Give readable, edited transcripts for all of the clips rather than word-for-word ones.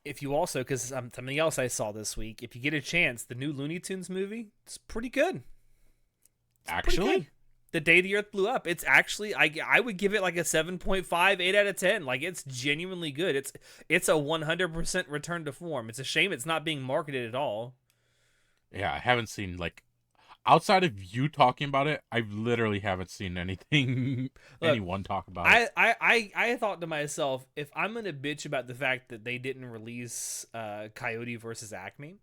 if you also, because something else I saw this week, if you get a chance, the new Looney Tunes movie, it's pretty good. It's pretty good. Actually, The Day the Earth Blew Up. It's actually, I would give it like a 7.5, 8 out of 10. Like, it's genuinely good. It's a 100% return to form. It's a shame it's not being marketed at all. yeah, I haven't seen like outside of you talking about it. I literally haven't seen anything Look, anyone talk about it. I thought to myself, if I'm gonna bitch about the fact that they didn't release Coyote versus Acme,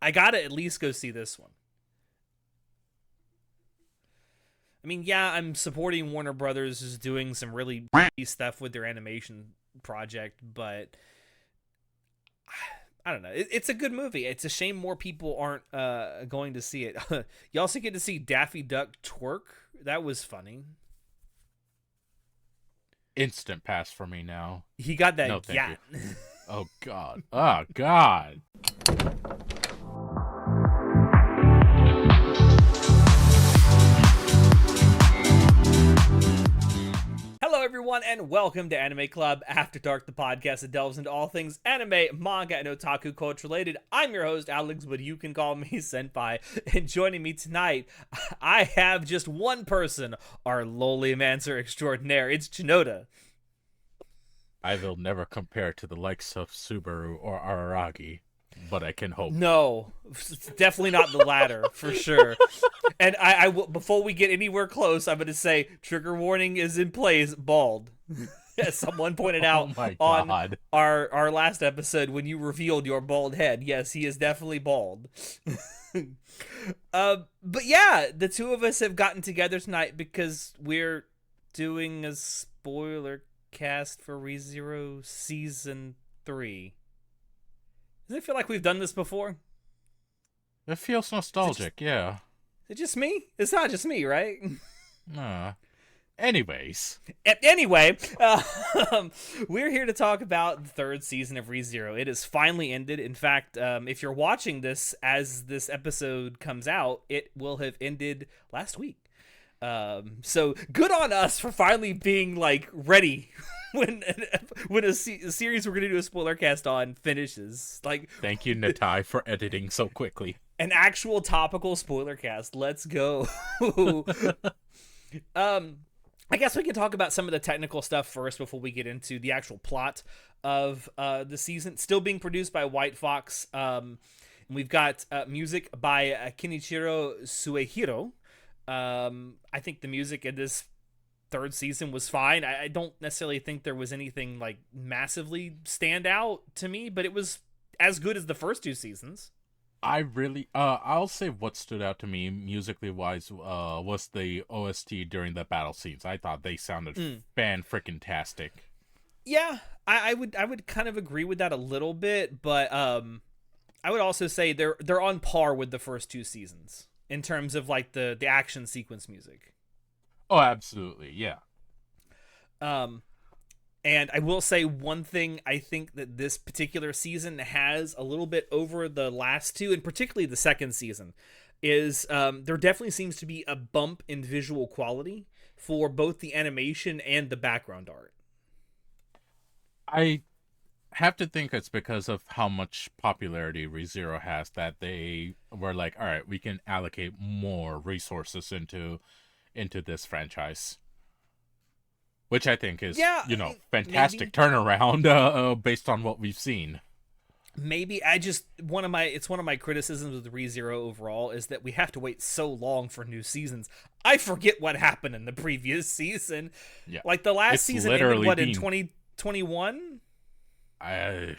I gotta at least go see this one. I mean, yeah, I'm supporting Warner Brothers is doing some really stuff with their animation project, but I don't know. It's a good movie. It's a shame more people aren't going to see it. You also get to see Daffy Duck twerk. That was funny. Instant pass for me now. He got that No, thank you. gat. Oh God. Oh God. Hello, everyone, and welcome to Anime Club After Dark, the podcast that delves into all things anime, manga, and otaku culture related. I'm your host, Alex, but you can call me Senpai. And joining me tonight, I have just one person, our lowly mancer extraordinaire. It's Chinoda. I will never compare to the likes of Subaru or Araragi, but I can hope. No, it's definitely not the latter, for sure. And I will, before we get anywhere close, I'm going to say trigger warning is in place, bald. As someone pointed out Oh my on God. our last episode when you revealed your bald head. Yes, he is definitely bald. But yeah, the two of us have gotten together tonight because we're doing a spoiler cast for ReZero Season 3. Does it feel like we've done this before? It feels nostalgic, yeah. Is it just me? It's not just me, right? Anyways. Anyway, we're here to talk about the third season of ReZero. It has finally ended. In fact, if you're watching this as this episode comes out, it will have ended last week. So good on us for finally being like ready when a series we're gonna do a spoiler cast on finishes. Like, Thank you, Natai, for editing so quickly. an actual topical spoiler cast. Let's go. I guess we can talk about some of the technical stuff first before we get into the actual plot of the season. Still being produced by White Fox. And we've got music by Kenichiro Suehiro. I think the music in this third season was fine. I don't necessarily think there was anything like massively stand out to me, but it was as good as the first two seasons. I'll say what stood out to me musically wise was the OST during the battle scenes. I thought they sounded fan-frickin-tastic. Yeah, I would kind of agree with that a little bit, but I would also say they're on par with the first two seasons in terms of like the action sequence music. Oh, absolutely, yeah. And I will say one thing I think that this particular season has a little bit over the last two, and particularly the second season, is there definitely seems to be a bump in visual quality for both the animation and the background art. I have to think it's because of how much popularity ReZero has that they were like, all right, we can allocate more resources into this franchise. Which I think is, Yeah, fantastic maybe. turnaround based on what we've seen. Maybe one of my criticisms with ReZero overall is that we have to wait so long for new seasons. I forget what happened in the previous season. Yeah. Like the last It's season ended literally in 2021? I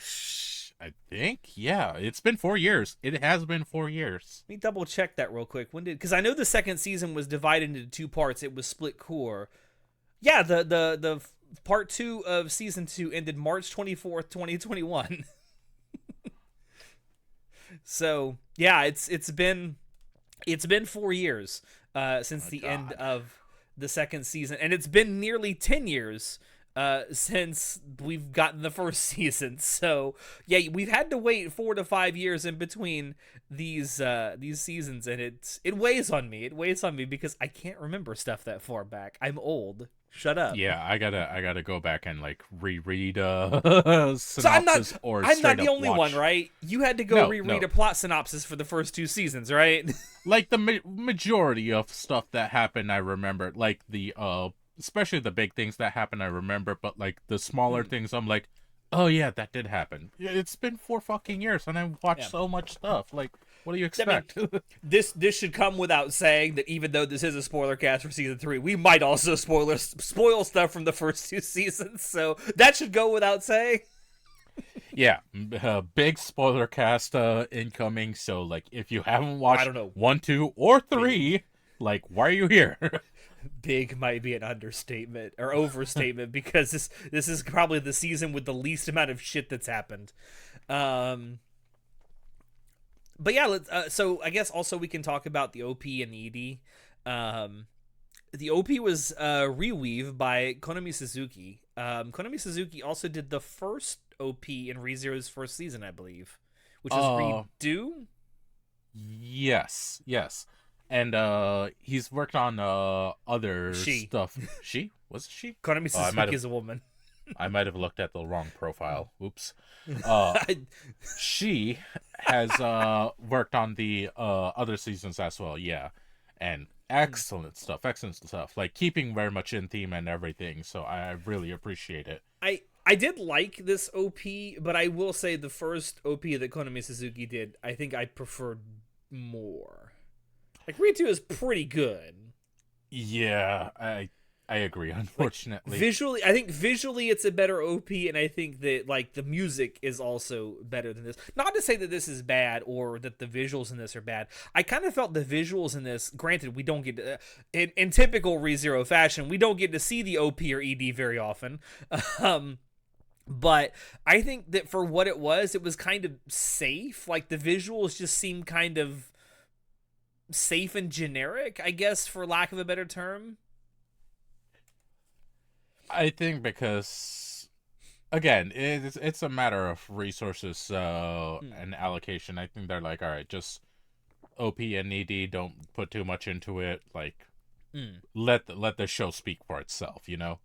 think, yeah. It's been 4 years. It has been 4 years. Let me double check that real quick. Because I know the second season was divided into two parts. It was split core. Yeah, the part 2 of season 2 ended March 24th, 2021. So, yeah, it's been 4 years since the end of the second season, and it's been nearly 10 years since we've gotten the first season. So, yeah, we've had to wait 4 to 5 years in between these seasons, and it weighs on me. It weighs on me because I can't remember stuff that far back. I'm old. Shut up. Yeah, I gotta go back and like reread So synopsis or I'm not straight the up only one, watch. right? You had to go No, reread no. a plot synopsis for the first 2 seasons, right? Like the majority of stuff that happened, I remember. Like the especially the big things that happened, I remember. But like the smaller Hmm. things, I'm like, oh yeah, that did happen. Yeah, it's been 4 fucking years, and I've watched Yeah. so much stuff. Like, what do you I mean, expect? this should come without saying that even though this is a spoiler cast for season 3, we might also spoil stuff from the first 2 seasons. So that should go without saying. Yeah, big spoiler cast incoming. So like, if you haven't I watched don't know. 1, 2, or Big. 3, like, why are you here? Big might be an understatement or overstatement because this is probably the season with the least amount of shit that's happened. Um, but yeah, so I guess also we can talk about the OP and the ED. Um, the OP was reweave by Konami Suzuki. Konami Suzuki also did the first OP in ReZero's first season, I believe, which was uh, Redo. yes, yes, and he's worked on other She stuff. She was it she? Konami Oh, I might Suzuki have is a woman. I might have looked at the wrong profile. Oops. Uh, she has worked on the other seasons as well. Yeah, and excellent stuff. Like keeping very much in theme and everything. So I really appreciate it. I did like this OP, but I will say the first OP that Konami Suzuki did, I think I preferred more. Like Ritu is pretty good. Yeah, I agree. Like Unfortunately, visually, I think visually it's a better OP, and I think that like the music is also better than this. Not to say that this is bad or that the visuals in this are bad. I kind of felt the visuals in this. Granted, we don't get to, in typical ReZero fashion, we don't get to see the OP or ED very often. Um, but I think that for what it was kind of safe. Like the visuals just seemed kind of safe and generic, I guess, for lack of a better term. I think because again, it's a matter of resources Hmm. and allocation. I think they're like, all right, just OP and ED, don't put too much into it. Like, Hmm. let the show speak for itself. You know.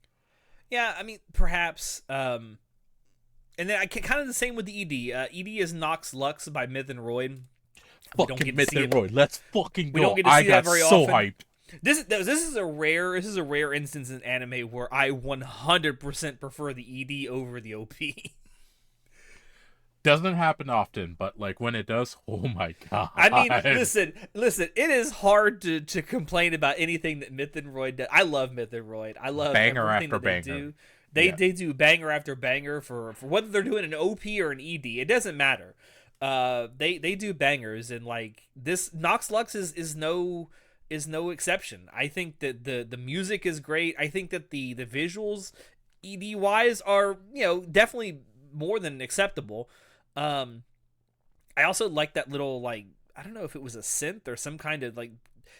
Yeah, I mean, perhaps. And then I kind of the same with the ED. ED is Nox Lux by Myth and Royd. We don't Fucking get to see Myth and it. Roy, let's fucking We don't go. get to I see that got very so often. hyped. This is a rare instance in anime where I 100% prefer the ED over the OP. Doesn't happen often, but like when it does, oh my I mean, god. listen. It is hard to complain about anything that Myth and Royd does. I love Myth and Royd. I love Banger everything after that they banger. do. Yeah. They do banger after banger for whether they're doing an OP or an ED. It doesn't matter. They do bangers, and like this Nox Lux is no exception. I think that the music is great. I think that the visuals ED wise are, definitely more than acceptable. Um I also like that little, like, I don't know if it was a synth or some kind of like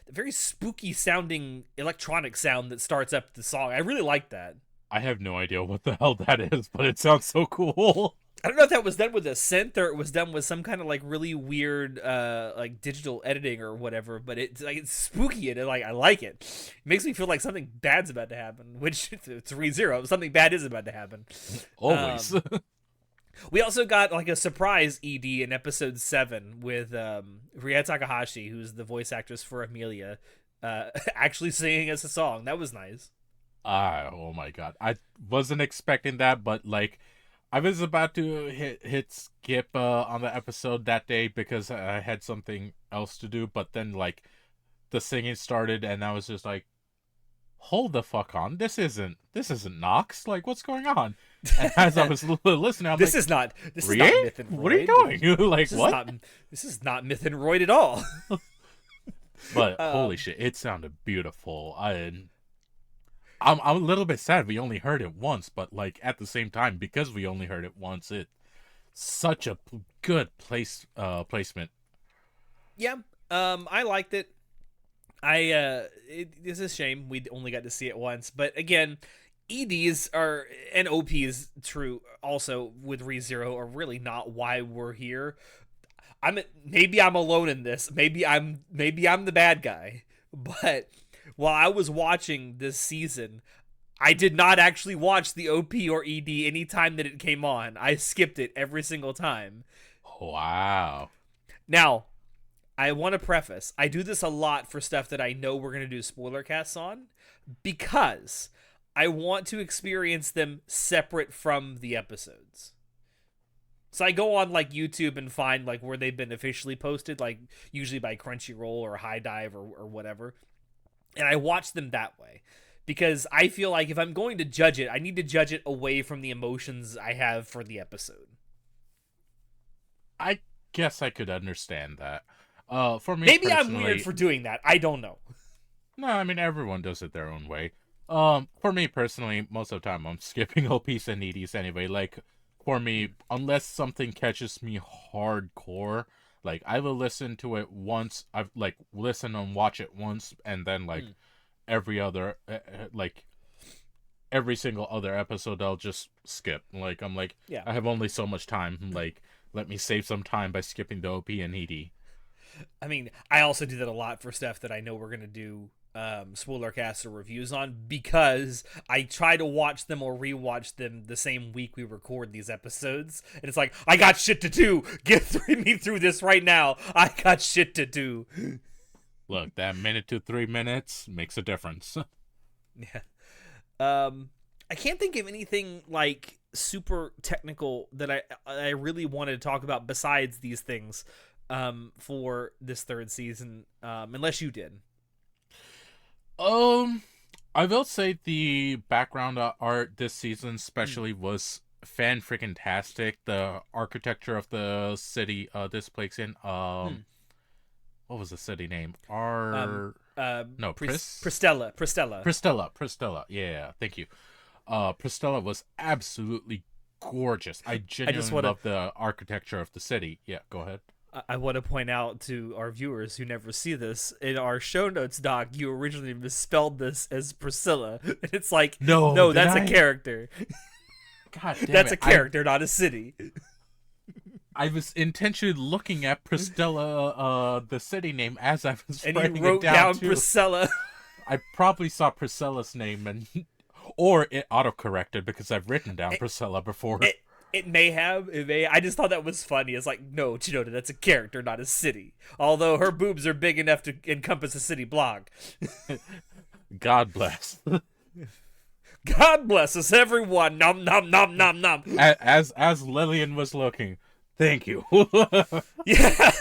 very spooky sounding electronic sound that starts up the song. I really like that. I have no idea what the hell that is, but it sounds so cool. I don't know if that was done with a synth or it was done with some kind of like really weird like digital editing or whatever, but it's spooky and like I like it. It makes me feel like something bad's about to happen, which it's ReZero. Something bad is about to happen. Always. We also got like a surprise ED in episode 7 with Rie Takahashi, who's the voice actress for Amelia, actually singing us a song. That was nice. Oh my god. I wasn't expecting that, but like I was about to hit skip on the episode that day because I had something else to do, but then like the singing started and I was just like, hold the fuck on. This isn't Nox. Like what's going on? And as I was listening, I'm like, This is Rie? not Myth and What are you Royd. doing? Like This is what? not this is not Myth and Royd at all. But holy um, shit, it sounded beautiful. I'm a little bit sad we only heard it once, but like at the same time, because we only heard it once, it such a good placement. yeah, I liked it. It's a shame we only got to see it once, but again, EDs are and OPs true also with ReZero are really not why we're here. Maybe I'm alone in this. Maybe I'm the bad guy. But while I was watching this season, I did not actually watch the OP or ED any time that it came on. I skipped it every single time. Wow. Now, I want to preface, I do this a lot for stuff that I know we're going to do spoiler casts on because I want to experience them separate from the episodes. So I go on like YouTube and find like where they've been officially posted, like usually by Crunchyroll or High Dive or whatever. And I watch them that way because I feel like if I'm going to judge it, I need to judge it away from the emotions I have for the episode. I guess I could understand that. For me, Maybe I'm weird for doing that. I don't know. No, I mean everyone does it their own way. For me personally, most of the time I'm skipping OPs and EDs anyway. Like, for me, unless something catches me hardcore, like I will listen to it once. I've like listen and watch it once, and then like every other, like every single other episode, I'll just skip. Like I'm like, Yeah. I have only so much time. Like, let me save some time by skipping the OP and ED. I mean, I also do that a lot for stuff that I know we're going to do spoiler casts or reviews on because I try to watch them or rewatch them the same week we record these episodes. And it's like, I got shit to do. Get me through this right now. I got shit to do. Look, that minute to 3 minutes makes a difference. Yeah. I can't think of anything like super technical that I really wanted to talk about besides these things for this third season, unless you did. I will say the background art this season especially was fan-freaking-tastic. The architecture of the city this plays in, what was the city name? Pristella. Pristella. Yeah, thank you. Pristella was absolutely gorgeous. I genuinely love the architecture of the city. Yeah, go ahead. I want to point out to our viewers who never see this, in our show notes doc, you originally misspelled this as Priscilla. And it's like, no, that's a character. God damn that's a character, not a city. I was intentionally looking at Pristella, the city name, as I was writing it down. And you wrote down Priscilla. I probably saw Priscilla's name, or it autocorrected because I've written down Priscilla before. It may have. I just thought that was funny. It's like, no, Chinoda, that's a character, not a city. Although her boobs are big enough to encompass a city block. God bless. God bless us, everyone. Nom nom nom nom nom. As Lillian was looking, thank you. Yeah.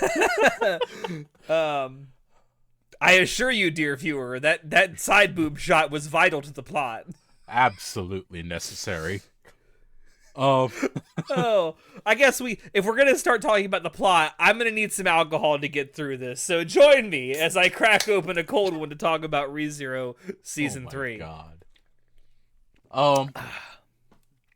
I assure you, dear viewer, that side boob shot was vital to the plot. Absolutely necessary. I guess if we're gonna start talking about the plot, I'm gonna need some alcohol to get through this. So join me as I crack open a cold one to talk about ReZero season 3. God.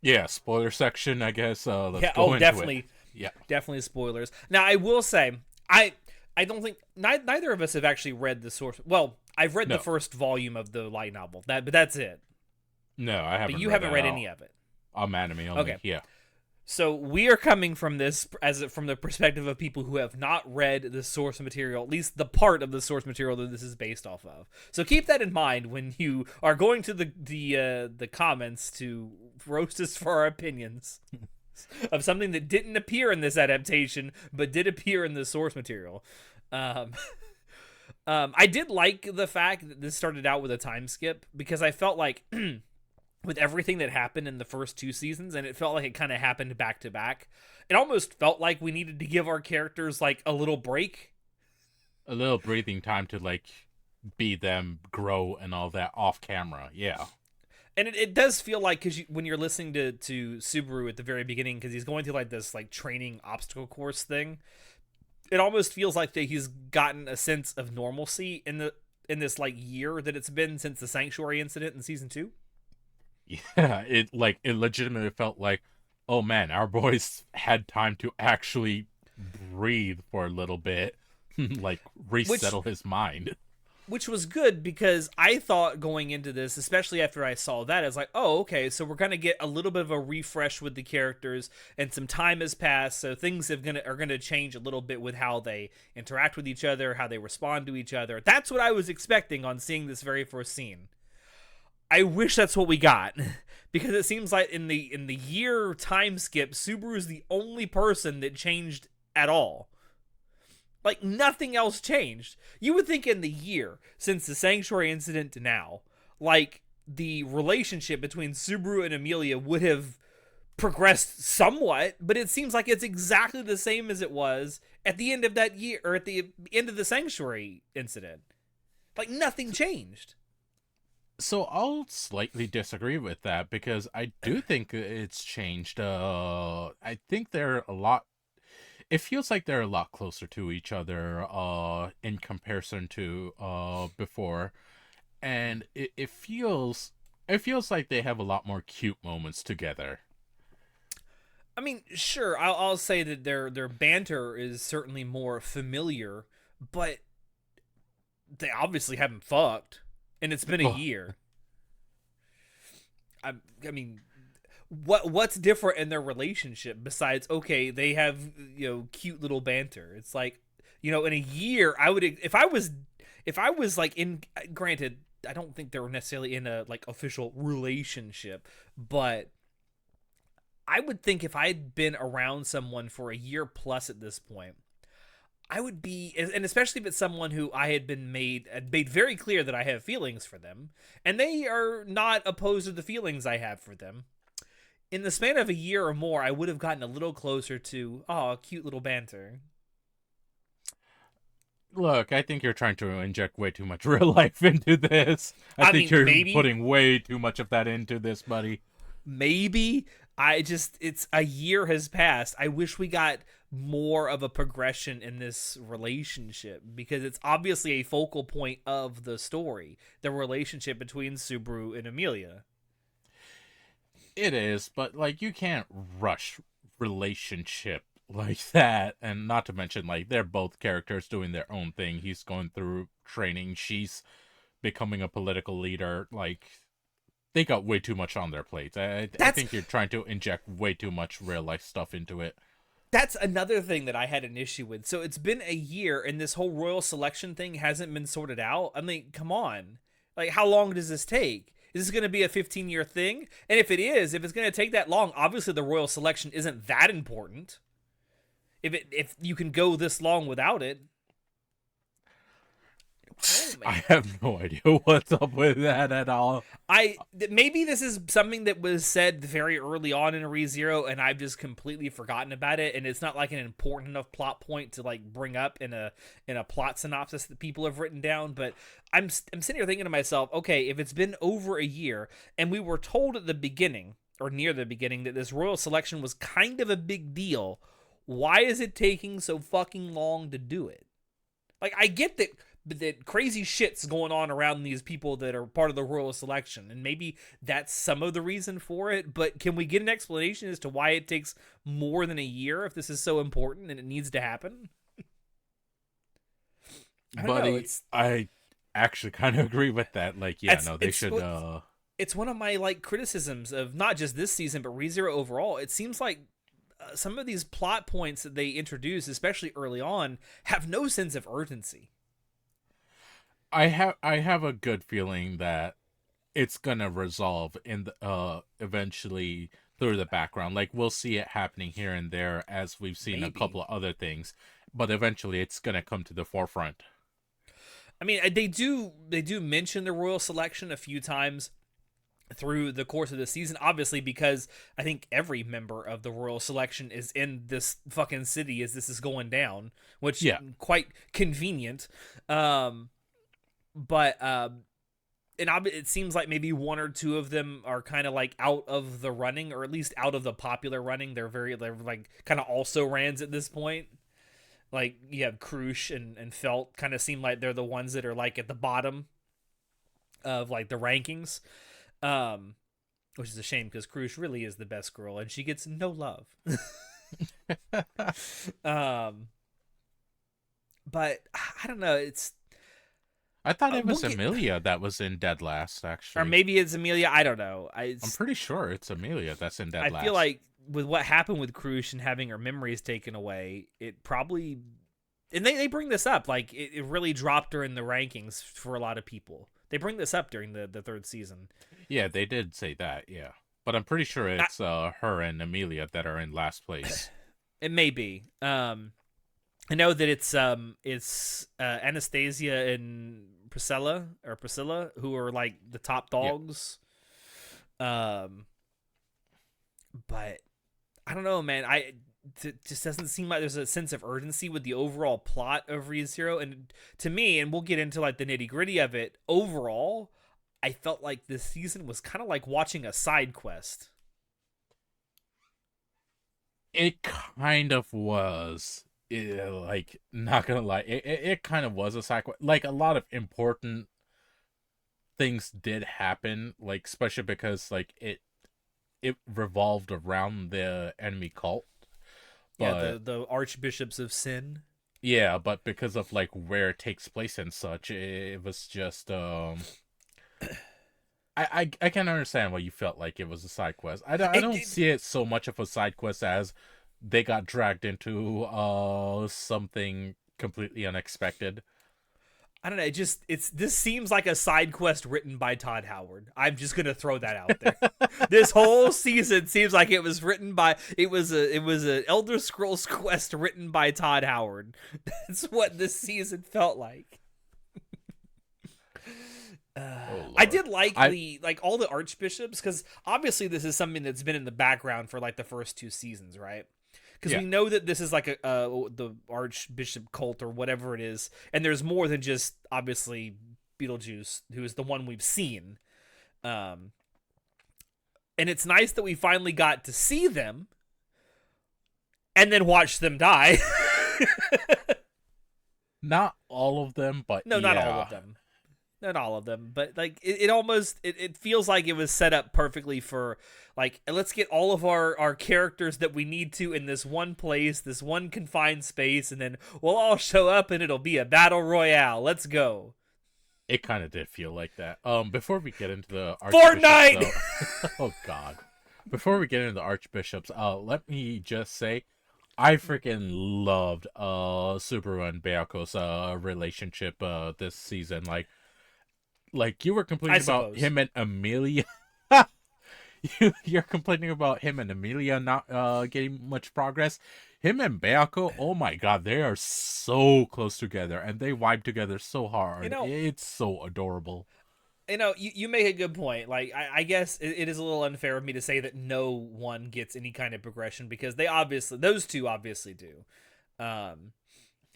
Yeah, spoiler section, I guess. Let's go into definitely. It. Yeah, definitely spoilers. Now, I will say, I don't think neither of us have actually read the source. Well, I've read the first volume of the light novel. But that's it. No, I haven't. But you haven't read any of it. I'm anime only. Okay. Yeah. So we are coming from this from the perspective of people who have not read the source material, at least the part of the source material that this is based off of. So keep that in mind when you are going to the comments to roast us for our opinions of something that didn't appear in this adaptation but did appear in the source material. I did like the fact that this started out with a time skip because I felt like with everything that happened in the first 2 seasons, and it felt like it kind of happened back to back, it almost felt like we needed to give our characters like a little break. A little breathing time to like be them, grow, and all that off camera. Yeah. And it does feel like, because when you're listening to Subaru at the very beginning, because he's going through like this like training obstacle course thing, it almost feels like that he's gotten a sense of normalcy in this like year that it's been since the Sanctuary incident in season 2. Yeah, it legitimately felt like, oh man, our boys had time to actually breathe for a little bit, like resettle his mind. Which was good, because I thought going into this, especially after I saw that, I was like, oh, okay, so we're going to get a little bit of a refresh with the characters, and some time has passed, so things are going to change a little bit with how they interact with each other, how they respond to each other. That's what I was expecting on seeing this very first scene. I wish that's what we got. Because it seems like in the year time skip, Subaru is the only person that changed at all. Like, nothing else changed. You would think in the year, since the Sanctuary incident to now, like, the relationship between Subaru and Amelia would have progressed somewhat, but it seems like it's exactly the same as it was at the end of that year, or at the end of the Sanctuary incident. Like, nothing changed. So I'll slightly disagree with that because I do think it's changed. I think they're a lot. It feels like they're a lot closer to each other. In comparison to before, and it feels like they have a lot more cute moments together. I mean, sure, I'll say that their banter is certainly more familiar, but they obviously haven't fucked, and it's been a Oh, year. I mean, what's different in their relationship besides, okay, they have, cute little banter? It's like, in a year, I would, if I was like in, granted, I don't think they were necessarily in a like official relationship, but I would think if I had been around someone for a year plus at this point, I would be, and especially if it's someone who I had made very clear that I have feelings for them, and they are not opposed to the feelings I have for them. In the span of a year or more, I would have gotten a little closer to, oh, cute little banter. look, I think you're trying to inject way too much real life into this. I I think mean, you're maybe, putting way too much of that into this, buddy. maybe. It's a year has passed. I wish we got more of a progression in this relationship because it's obviously a focal point of the story, the relationship between Subaru and Amelia. It is, but like you can't rush relationship like that, and not to mention like they're both characters doing their own thing. He's going through training, she's becoming a political leader. Like they got way too much on their plates. I That's think you're trying to inject way too much real life stuff into it. that's another thing that I had an issue with. So it's been a year and this whole royal selection thing hasn't been sorted out. I mean, come on. Like, how long does this take? Is this going to be a 15-year thing? And if it's going to take that long, obviously the royal selection isn't that important. If you can go this long without it. Oh I man. have no idea what's up with that at all. Maybe this is something that was said very early on in ReZero, and I've just completely forgotten about it, and it's not like an important enough plot point to like bring up in a plot synopsis that people have written down. But I'm sitting here thinking to myself, okay, if it's been over a year, and we were told at the beginning or near the beginning that this royal selection was kind of a big deal, why is it taking so fucking long to do it? Like, I get that crazy shit's going on around these people that are part of the royal selection, and maybe that's some of the reason for it, but can we get an explanation as to why it takes more than a year if this is so important and it needs to happen? I don't know. Buddy, I actually kind of agree with that. Like, yeah, It's no, they it's should. it's one of my like criticisms of not just this season but ReZero overall. It seems like some of these plot points that they introduce, especially early on, have no sense of urgency. I have a good feeling that it's gonna resolve in the eventually through the background. Like we'll see it happening here and there as we've seen a Maybe. couple of other things, but eventually it's gonna come to the forefront. I mean, they do mention the royal selection a few times through the course of the season, obviously because I think every member of the royal selection is in this fucking city as this is going down, which Yeah, quite convenient. But it seems like maybe one or two of them are kind of like out of the running, or at least out of the popular running. They're like kind of also rans at this point. Like you have Krush and Felt kind of seem like they're the ones that are like at the bottom of like the rankings. Um, which is a shame because Krush really is the best girl and she gets no love. um, but I don't know. It's I thought it we'll was get, Amelia that was in Dead Last. or Actually, maybe it's Amelia. I don't know. I'm pretty sure it's Amelia that's in Dead I feel Last. like with what happened with Krush and having her memories taken away, it probably And they bring this up, like it really dropped her in the rankings for a lot of people. They bring this up during the third season. Yeah, they did say that. Yeah, but I'm pretty sure I, it's her and Amelia that are in last place. it may be. I know that it's Anastasia and Priscilla who are like the top dogs. Yep. But I don't know, man. It just doesn't seem like there's a sense of urgency with the overall plot of ReZero. And to me, and we'll get into like the nitty gritty of it, overall, I felt like this season was kind of like watching a side quest. It kind of was. Like, not gonna lie, it kind of was a side quest. Like, a lot of important things did happen, like, especially because, like, it revolved around the enemy cult. But, Yeah, the Archbishops of Sin. yeah, but because of like where it takes place and such, it was just I can understand why you felt like it was a side quest. I don't see it so much of a side quest as they got dragged into something completely unexpected. I don't know. This seems like a side quest written by Todd Howard. I'm just gonna throw that out there. This whole season seems like it was written by it was an Elder Scrolls quest written by Todd Howard. That's what this season felt like. I did like all the archbishops, because obviously this is something that's been in the background for like the first two seasons, right? Because we know that this is like the archbishop cult or whatever it is, and there's more than just obviously Beetlejuice, who is the one we've seen. And it's nice that we finally got to see them and then watch them die. Not all of them, but no, not all of them. Not all of them, but like it almost feels like it was set up perfectly for like, let's get all of our characters that we need to in this one place, this one confined space, and then we'll all show up and it'll be a battle royale. Let's go. It kind of did feel like that. Before we get into the Fortnite. Oh God. Before we get into the archbishops, let me just say, I freaking loved Subaru and Bayako's relationship this season. Like you were complaining about him and Amelia. You're complaining about him and Amelia not getting much progress. Him and Bayako, oh my God, they are so close together and they vibe together so hard. You know, it's so adorable. You know, you make a good point. Like, I guess it is a little unfair of me to say that no one gets any kind of progression, because those two obviously do. I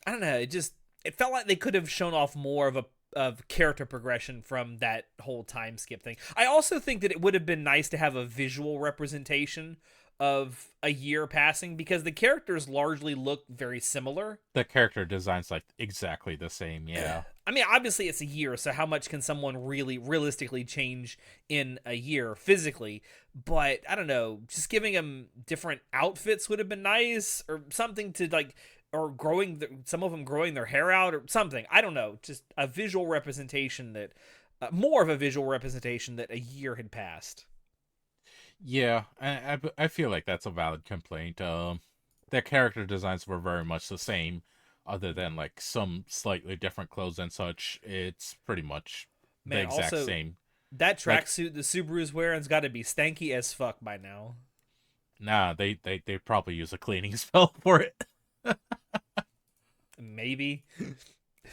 don't know. It felt like they could have shown off more of character progression from that whole time skip thing. I also think that it would have been nice to have a visual representation of a year passing, because the characters largely look very similar. The character design's like exactly the same, yeah. I mean, obviously it's a year, so how much can someone really realistically change in a year physically? But I don't know, just giving them different outfits would have been nice, or something to like, or some of them growing their hair out or something. I don't know, just a visual representation that, more of a visual representation that a year had passed. Yeah, I feel like that's a valid complaint. Their character designs were very much the same, other than like some slightly different clothes and such. It's pretty much the exact same. That tracksuit the Subaru's wearing's got to be stanky as fuck by now. Nah, they probably use a cleaning spell for it. Maybe.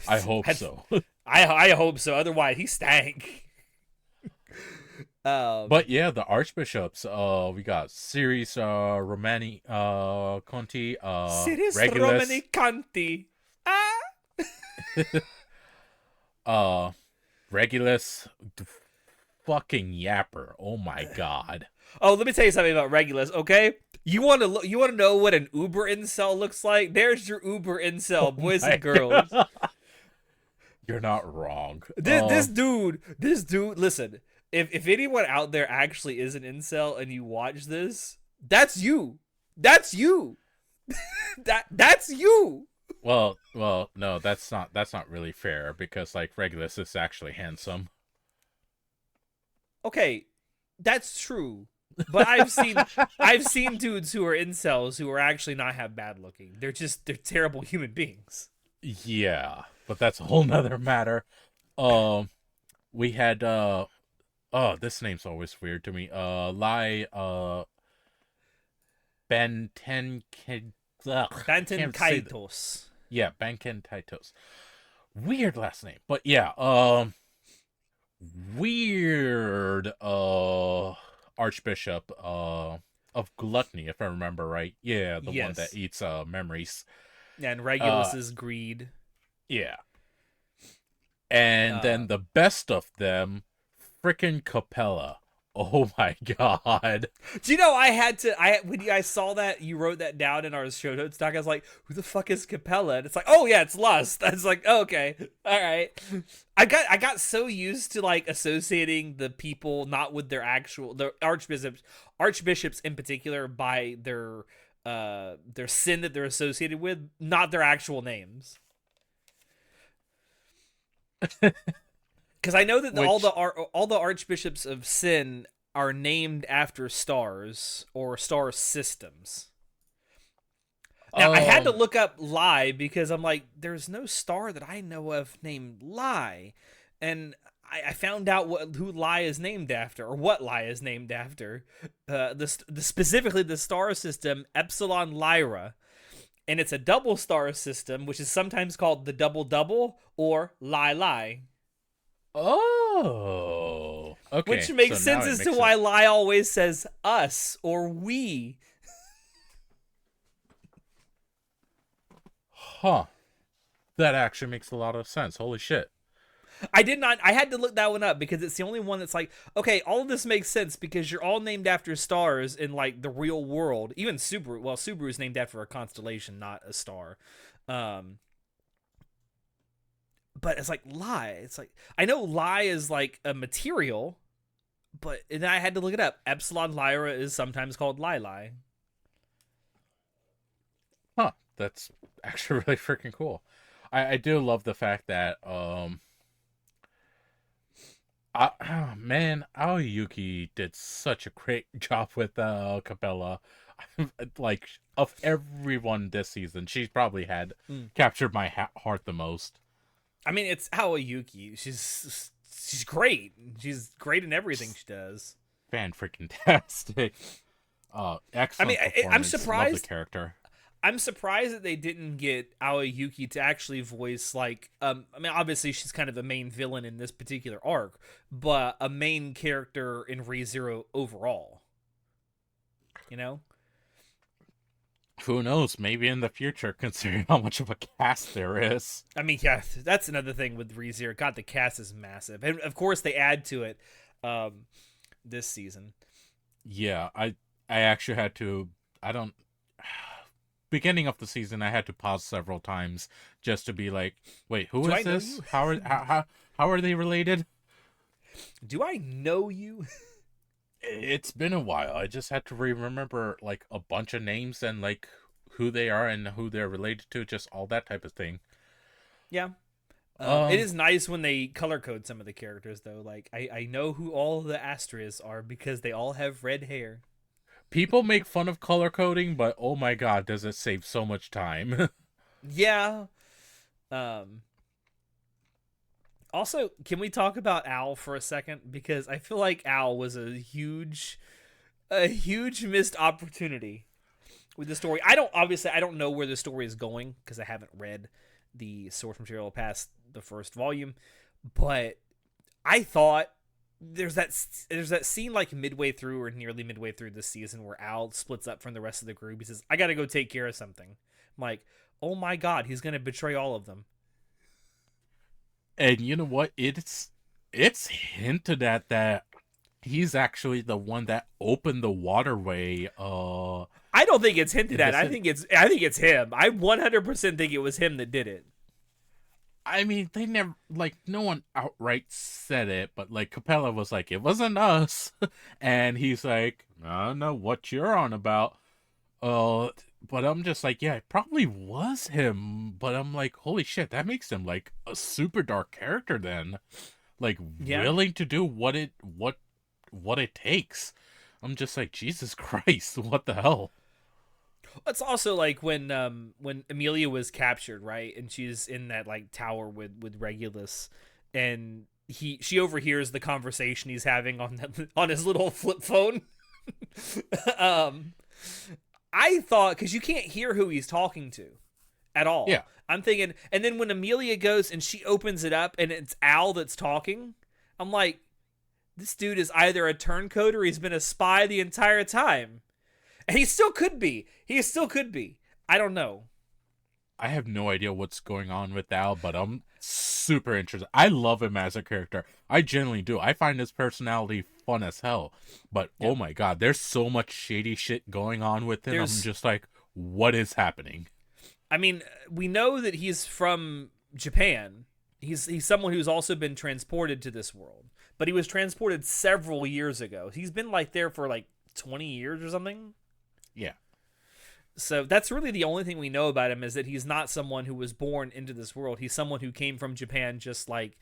I hope so. I hope so. Otherwise, he stank. But yeah, the archbishops. We got Ceres Romani Conti. Ceres Regulus, Romani Conti. Regulus, fucking yapper. Oh my God. Oh, let me tell you something about Regulus. Okay, you want to know what an Uber incel looks like? There's your Uber incel, boys and girls. You're not wrong. This dude. Listen, if anyone out there actually is an incel and you watch this, that's you. That's you. that's you. Well, no, that's not really fair, because like Regulus is actually handsome. Okay, that's true. But I've seen dudes who are incels who are actually not have bad looking. They're terrible human beings. Yeah, but that's a whole nother matter. Um, we had oh, this name's always weird to me. Lai Benten I Banten can't say that. Kaitos. Yeah, Banken Taitos. Weird last name, but yeah. Weird Archbishop of Gluttony, if I remember right. Yeah, the one that Yes. eats memories. And Uh, Regulus's greed. yeah. And Uh, then the best of them, frickin' Capella. Oh my god. do you know I had to? I when I saw that you wrote that down in our show notes doc, I was like, "Who the fuck is Capella?" And it's like, "Oh yeah, it's Lust." I was like, oh, "Okay, all right." I got so used to like associating the people not with the archbishops in particular by their sin that they're associated with, not their actual names. Because I know that Which, all the archbishops of sin are named after stars or star systems. Now I had to um, look up Lie because I'm like, there's no star that I know of named Lie, and I found out who Lie is named after or what Lie is named after. Specifically the star system Epsilon Lyra, and it's a double star system, which is sometimes called the double double or Lie Lie. oh. Which Okay, so makes now sense it as to makes why sense. Lie always says us or we. Huh. That actually makes a lot of sense. Holy shit. I did not. I had to look that one up because it's the only one that's like, okay, all of this makes sense because you're all named after stars in like the real world. Even Subaru. Well, Subaru is named after a constellation, not a star. Um, but it's like Lie. It's like I know Lie is like a material, but and I had to look it up. Epsilon Lyra is sometimes called Lie. Huh. That's actually really freaking cool. I do love the fact that man, Aoyuki did such a great job with Capella. Like, of everyone this season, she's probably had Mm. captured my heart the most. I mean, it's Aoyuki. She's great. She's great in everything she does. Fan freaking tastic. I mean, Excellent I'm performance. Love the surprised. character. I'm surprised that they didn't get Aoyuki to actually voice like. I mean, obviously she's kind of the main villain in this particular arc, but a main character in ReZero overall. You know. Who knows? Maybe in the future, considering how much of a cast there is. I mean, yeah, that's another thing with ReZero. God, the cast is massive, and of course they add to it um, this season. Yeah, I actually had to. I don't. Beginning of the season, I had to pause several times just to be like, "Wait, who Do I is know this? you? How are they related?" Do I know you? It's been a while. I just had to remember like a bunch of names and like who they are and who they're related to, just all that type of thing. Yeah. It Um, is nice when they color code some of the characters, though. Like, I know who all the Astras are because they all have red hair. People make fun of color coding, but oh my god, does it save so much time? Yeah. Um, Also, can we talk about Al for a second? Because I feel like Al was a huge missed opportunity with the story. I don't know where the story is going because I haven't read the source material past the first volume, but I thought there's that scene like midway through or nearly midway through this season where Al splits up from the rest of the group. He says, "I got to go take care of something." I'm like, "Oh my god, he's going to betray all of them." And you know what? It's hinted at that he's actually the one that opened the waterway I don't think it's hinted in the at. city. I think it's him. I 100% think it was him that did it. I mean, they never like no one outright said it, but like Capella was like, "It wasn't us," and he's like, "I don't know what you're on about." Uh, but I'm just like, yeah, it probably was him. But I'm like, holy shit, that makes him like a super dark character then, like Yeah. willing to do what it takes. I'm just like, Jesus Christ, what the hell? It's also like when Amelia was captured, right, and she's in that like tower with Regulus, and she overhears the conversation he's having on on his little flip phone. um, I thought because you can't hear who he's talking to at Yeah. all. I'm thinking, and then when Amelia goes and she opens it up and it's Al that's talking, I'm like, this dude is either a turncoat or he's been a spy the entire time. And he still could be. He still could be. I don't know. I have no idea what's going on with Al, but I'm super interested. I love him as a character. I genuinely do. I find his personality fun as hell. But Yeah. oh my god, there's so much shady shit going on with him. I'm There's, just like, what is happening? I mean, we know that he's from Japan. He's someone who's also been transported to this world, but he was transported several years ago. He's been like there for like 20 years or something. Yeah. So that's really the only thing we know about him is that he's not someone who was born into this world. He's someone who came from Japan, just like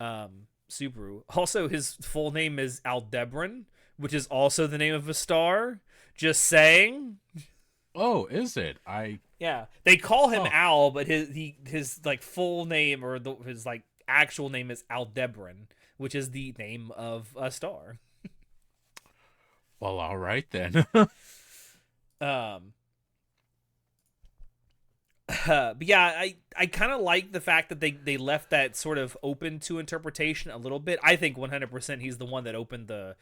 Subaru. Also, his full name is Aldebaran, which is also the name of a star. Just saying. Oh, is it? I Yeah, they call him Oh. Al, but his like full name or his like actual name is Aldebaran, which is the name of a star. Well, all right then. Um, but yeah, I kind of like the fact that they left that sort of open to interpretation a little bit. I think 100% he's the one that opened the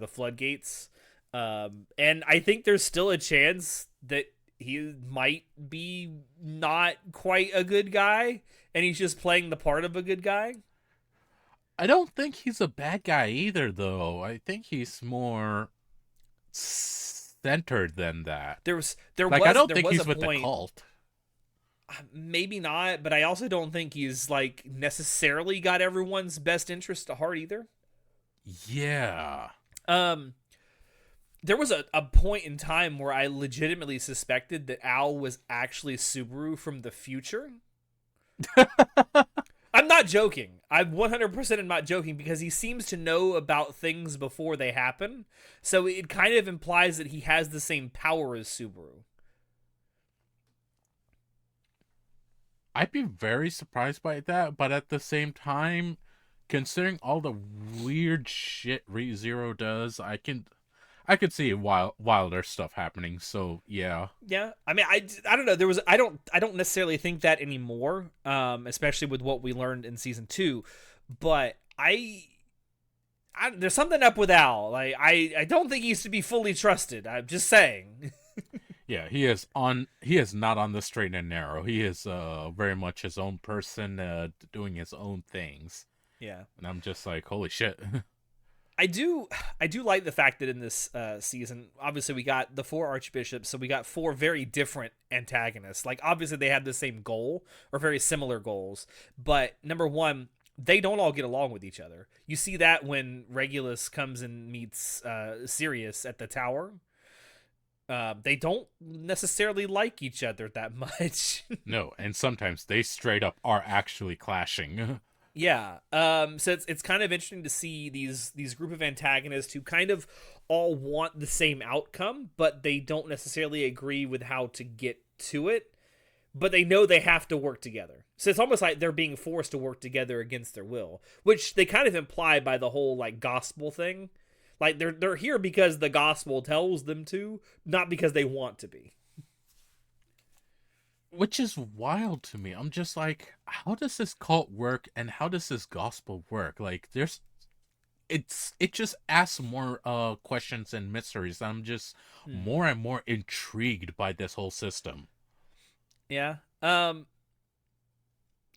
floodgates. And I think there's still a chance that he might be not quite a good guy and he's just playing the part of a good guy. I don't think he's a bad guy either, though. I think he's more centered than that. There I don't there think was he's a with the point, cult. maybe not, but I also don't think he's like necessarily got everyone's best interest at heart either. Yeah. Um there was a point in time where I legitimately suspected that Al was actually Subaru from the future. I'm not joking. I 100% am not joking because he seems to know about things before they happen. So it kind of implies that he has the same power as Subaru. I'd be very surprised by that, but at the same time, considering all the weird shit ReZero does, I could see wilder stuff happening. So yeah. Yeah, I mean, I don't know. I don't necessarily think that anymore. Especially with what we learned in season 2, but there's something up with Al. Like I don't think he used to be fully trusted. I'm just saying. Yeah, he is not on the straight and narrow. He is very much his own person, doing his own things. Yeah, And I'm just like, holy shit. I do like the fact that in this season, obviously we got the 4 archbishops, so we got 4 very different antagonists. Like obviously they have the same goal or very similar goals, but number one, they don't all get along with each other. You see that when Regulus comes and meets Sirius at the tower. They don't necessarily like each other that much. No, and sometimes they straight up are actually clashing. Yeah. So it's kind of interesting to see these group of antagonists who kind of all want the same outcome, but they don't necessarily agree with how to get to it. But they know they have to work together. So it's almost like they're being forced to work together against their will, which they kind of imply by the whole like gospel thing. Like they're here because the gospel tells them to, not because they want to be. Which is wild to me. I'm just like, how does this cult work and how does this gospel work? Like it just asks more questions and mysteries. I'm just more and more intrigued by this whole system. Yeah. And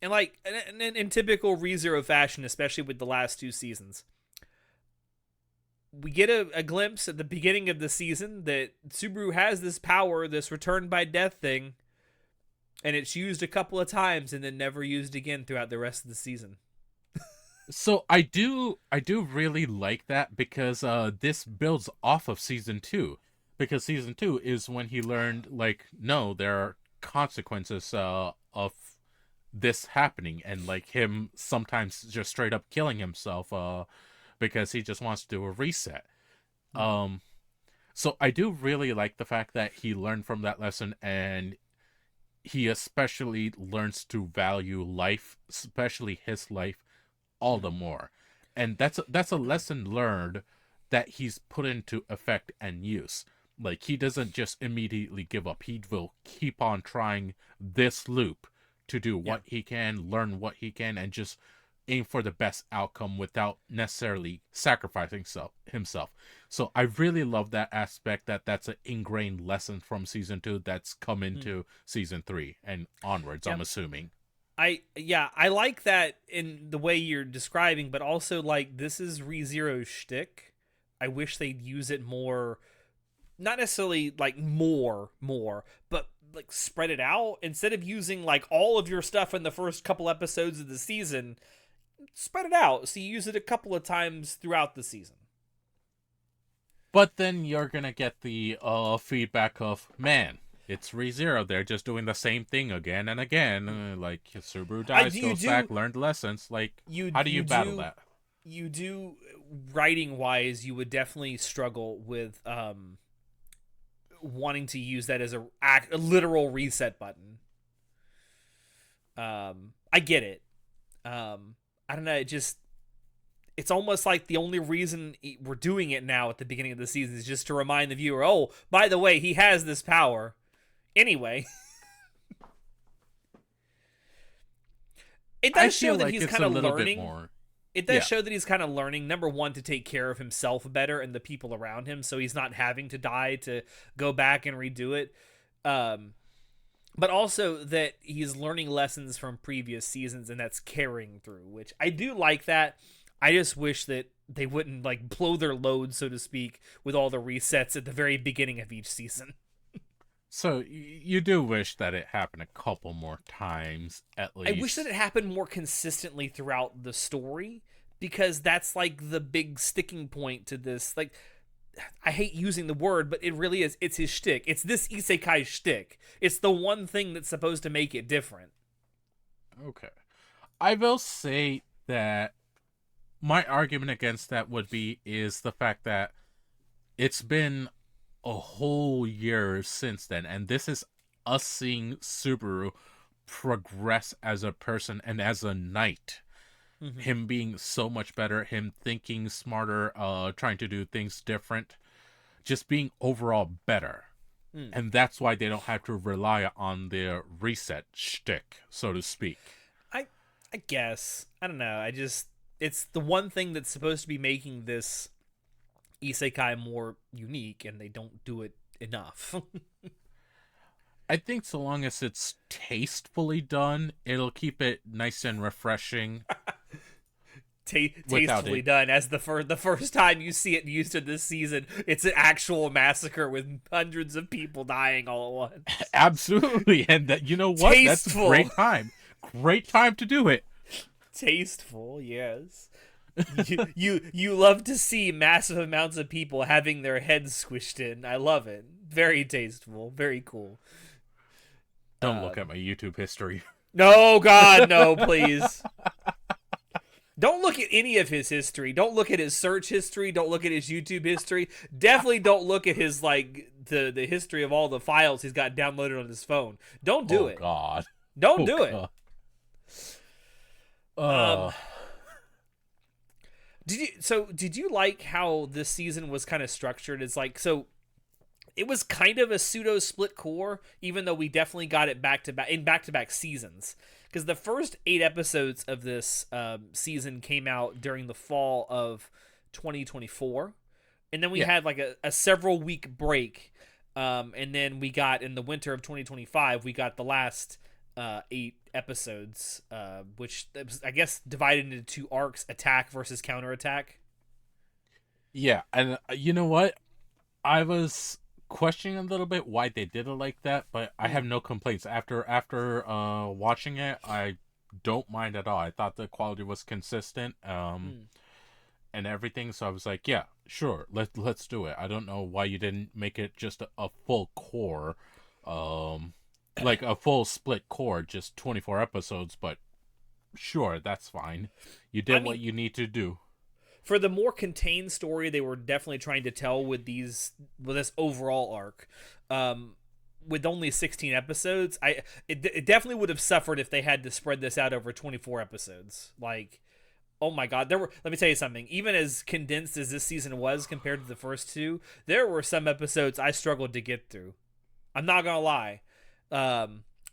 like in typical ReZero fashion, especially with the last 2 seasons, we get a glimpse at the beginning of the season that Subaru has this power, this return by death thing, and it's used a couple of times and then never used again throughout the rest of the season. So I do really like that because this builds off of season 2, because season 2 is when he learned like no, there are consequences of this happening, and like him sometimes just straight up killing himself because he just wants to do a reset. Um So I do really like the fact that he learned from that lesson, and he especially learns to value life, especially his life, all the Mhm. more. And that's a lesson learned that he's put into effect and use. Like, he doesn't just immediately give up. He will keep on trying this loop to do Yeah. what he can, learn what he can, and just aim for the best outcome without necessarily sacrificing himself. So I really love that aspect, that that's an ingrained lesson from season 2 that's come Hmm. into season 3 and onwards, Yeah. I'm assuming. I like that in the way you're describing, but also like this is ReZero's shtick. I wish they'd use it more, not necessarily like more, but like spread it out instead of using like all of your stuff in the first couple episodes of the season. Spread it out so you use it a couple of times throughout the season. But then you're gonna get the feedback of, man, it's ReZero. They're just doing the same thing again and again. Like, Subaru I dies, do you goes back, do learned lessons. Like, you how do you you battle do that? you do writing wise you would definitely struggle with wanting to use that as a literal reset button. I get it. I don't know. It's almost like the only reason we're doing it now at the beginning of the season is just to remind the viewer. Oh, by the way, he has this power. Anyway, it I does show feel that like he's it's kind a of little bit learning. more. It does Yeah. show that he's kind of learning. Number one, to take care of himself better and the people around him, so he's not having to die to go back and redo it. Um, but also that he's learning lessons from previous seasons and that's carrying through, which I do like that. I just wish that they wouldn't like blow their load, so to speak, with all the resets at the very beginning of each season. So you do wish that it happened a couple more times at I wish that least. it happened more consistently throughout the story, because that's like the big sticking point to this. Like, I hate using the word, but it really is. It's his shtick. It's this isekai shtick. It's the one thing that's supposed to make it different. Okay. I will say that my argument against that would be is the fact that it's been a whole year since then, and this is us seeing Subaru progress as a person and as a knight. Mm-hmm. Him being so much better, him thinking smarter, trying to do things different, just being overall better. Mm. And that's why they don't have to rely on their reset shtick, so to speak. I I guess I don't know. I just it's the one thing that's supposed to be making this isekai more unique, and they don't do it enough. I think so long as it's tastefully done, it'll keep it nice and refreshing without Tastefully it. done. As the first time you see it used in this season, it's an actual massacre with hundreds of people dying all at once. Absolutely. And that, you know what? That's a Tasteful, great time. Great time to do it. tasteful. Yes. You love to see massive amounts of people having their heads squished in. I love it. Very tasteful. Very cool. Don't look at my YouTube history. No, God, no, please. Don't look at any of his history. Don't look at his search history. Don't look at his YouTube history. Definitely don't look at his like the history of all the files he's got downloaded on his phone. Don't do Oh it. God. Don't Oh do it. God. Um, Uh did you like how this season was kind of structured? It's like, so it was kind of a pseudo split core, even though we definitely got it back to back seasons. Because the first 8 episodes of this season came out during the fall of 2024, and then we yeah. had like a several week break, and then we got in the winter of 2025 we got the last 8 episodes, which was, I guess, divided into two arcs: attack versus counterattack. Yeah, and you know what? I was questioning a little bit why they did it like that, but I have Mm, no complaints. After watching it, I don't mind at all. I thought the quality was consistent, mm. and everything, so I was like, yeah, sure, let's do it. I don't know why you didn't make it just a full core, um like a full split core, just 24 episodes, but sure, that's fine. You I did what mean, you need to do. for the more contained story they were definitely trying to tell with this overall arc. With only 16 episodes, it definitely would have suffered if they had to spread this out over 24 episodes. Like, oh my god, let me tell you something. Even as condensed as this season was compared to the first two, there were some episodes I struggled to get through. I'm not gonna lie.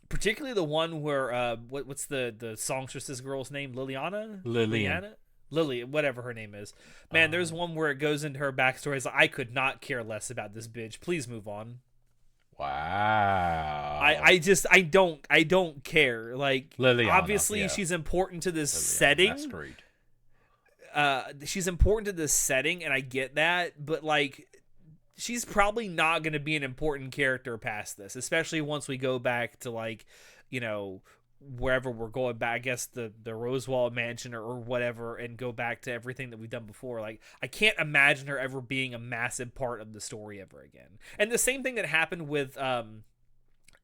Particularly the one where what's the songstress's girl's name? Lillian. Lily, whatever her name is. Man, there's one where it goes into her backstory. It's like, I could not care less about this bitch. Please move on. Wow. I don't care. Like, Liliana, obviously yeah. she's important to this Liliana, setting. Masquerade. She's important to this setting, and I get that, but like, she's probably not going to be an important character past this, especially once we go back to, like, you know, wherever we're going back, I guess the Rosewall Mansion or whatever, and go back to everything that we've done before. Like, I can't imagine her ever being a massive part of the story ever again. And the same thing that happened with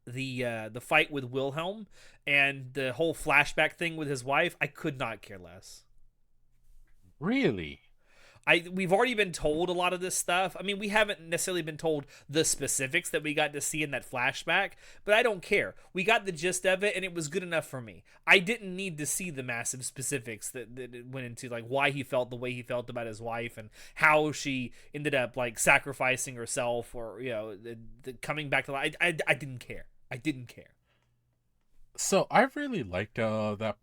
the fight with Wilhelm and the whole flashback thing with his wife, I could not care less. Really? We've already been told a lot of this stuff. I mean, we haven't necessarily been told the specifics that we got to see in that flashback, but I don't care. We got the gist of it, and it was good enough for me. I didn't need to see the massive specifics that it went into, like why he felt the way he felt about his wife and how she ended up like sacrificing herself, or, you know, the coming back to life. I didn't care. I didn't care. So I really liked that.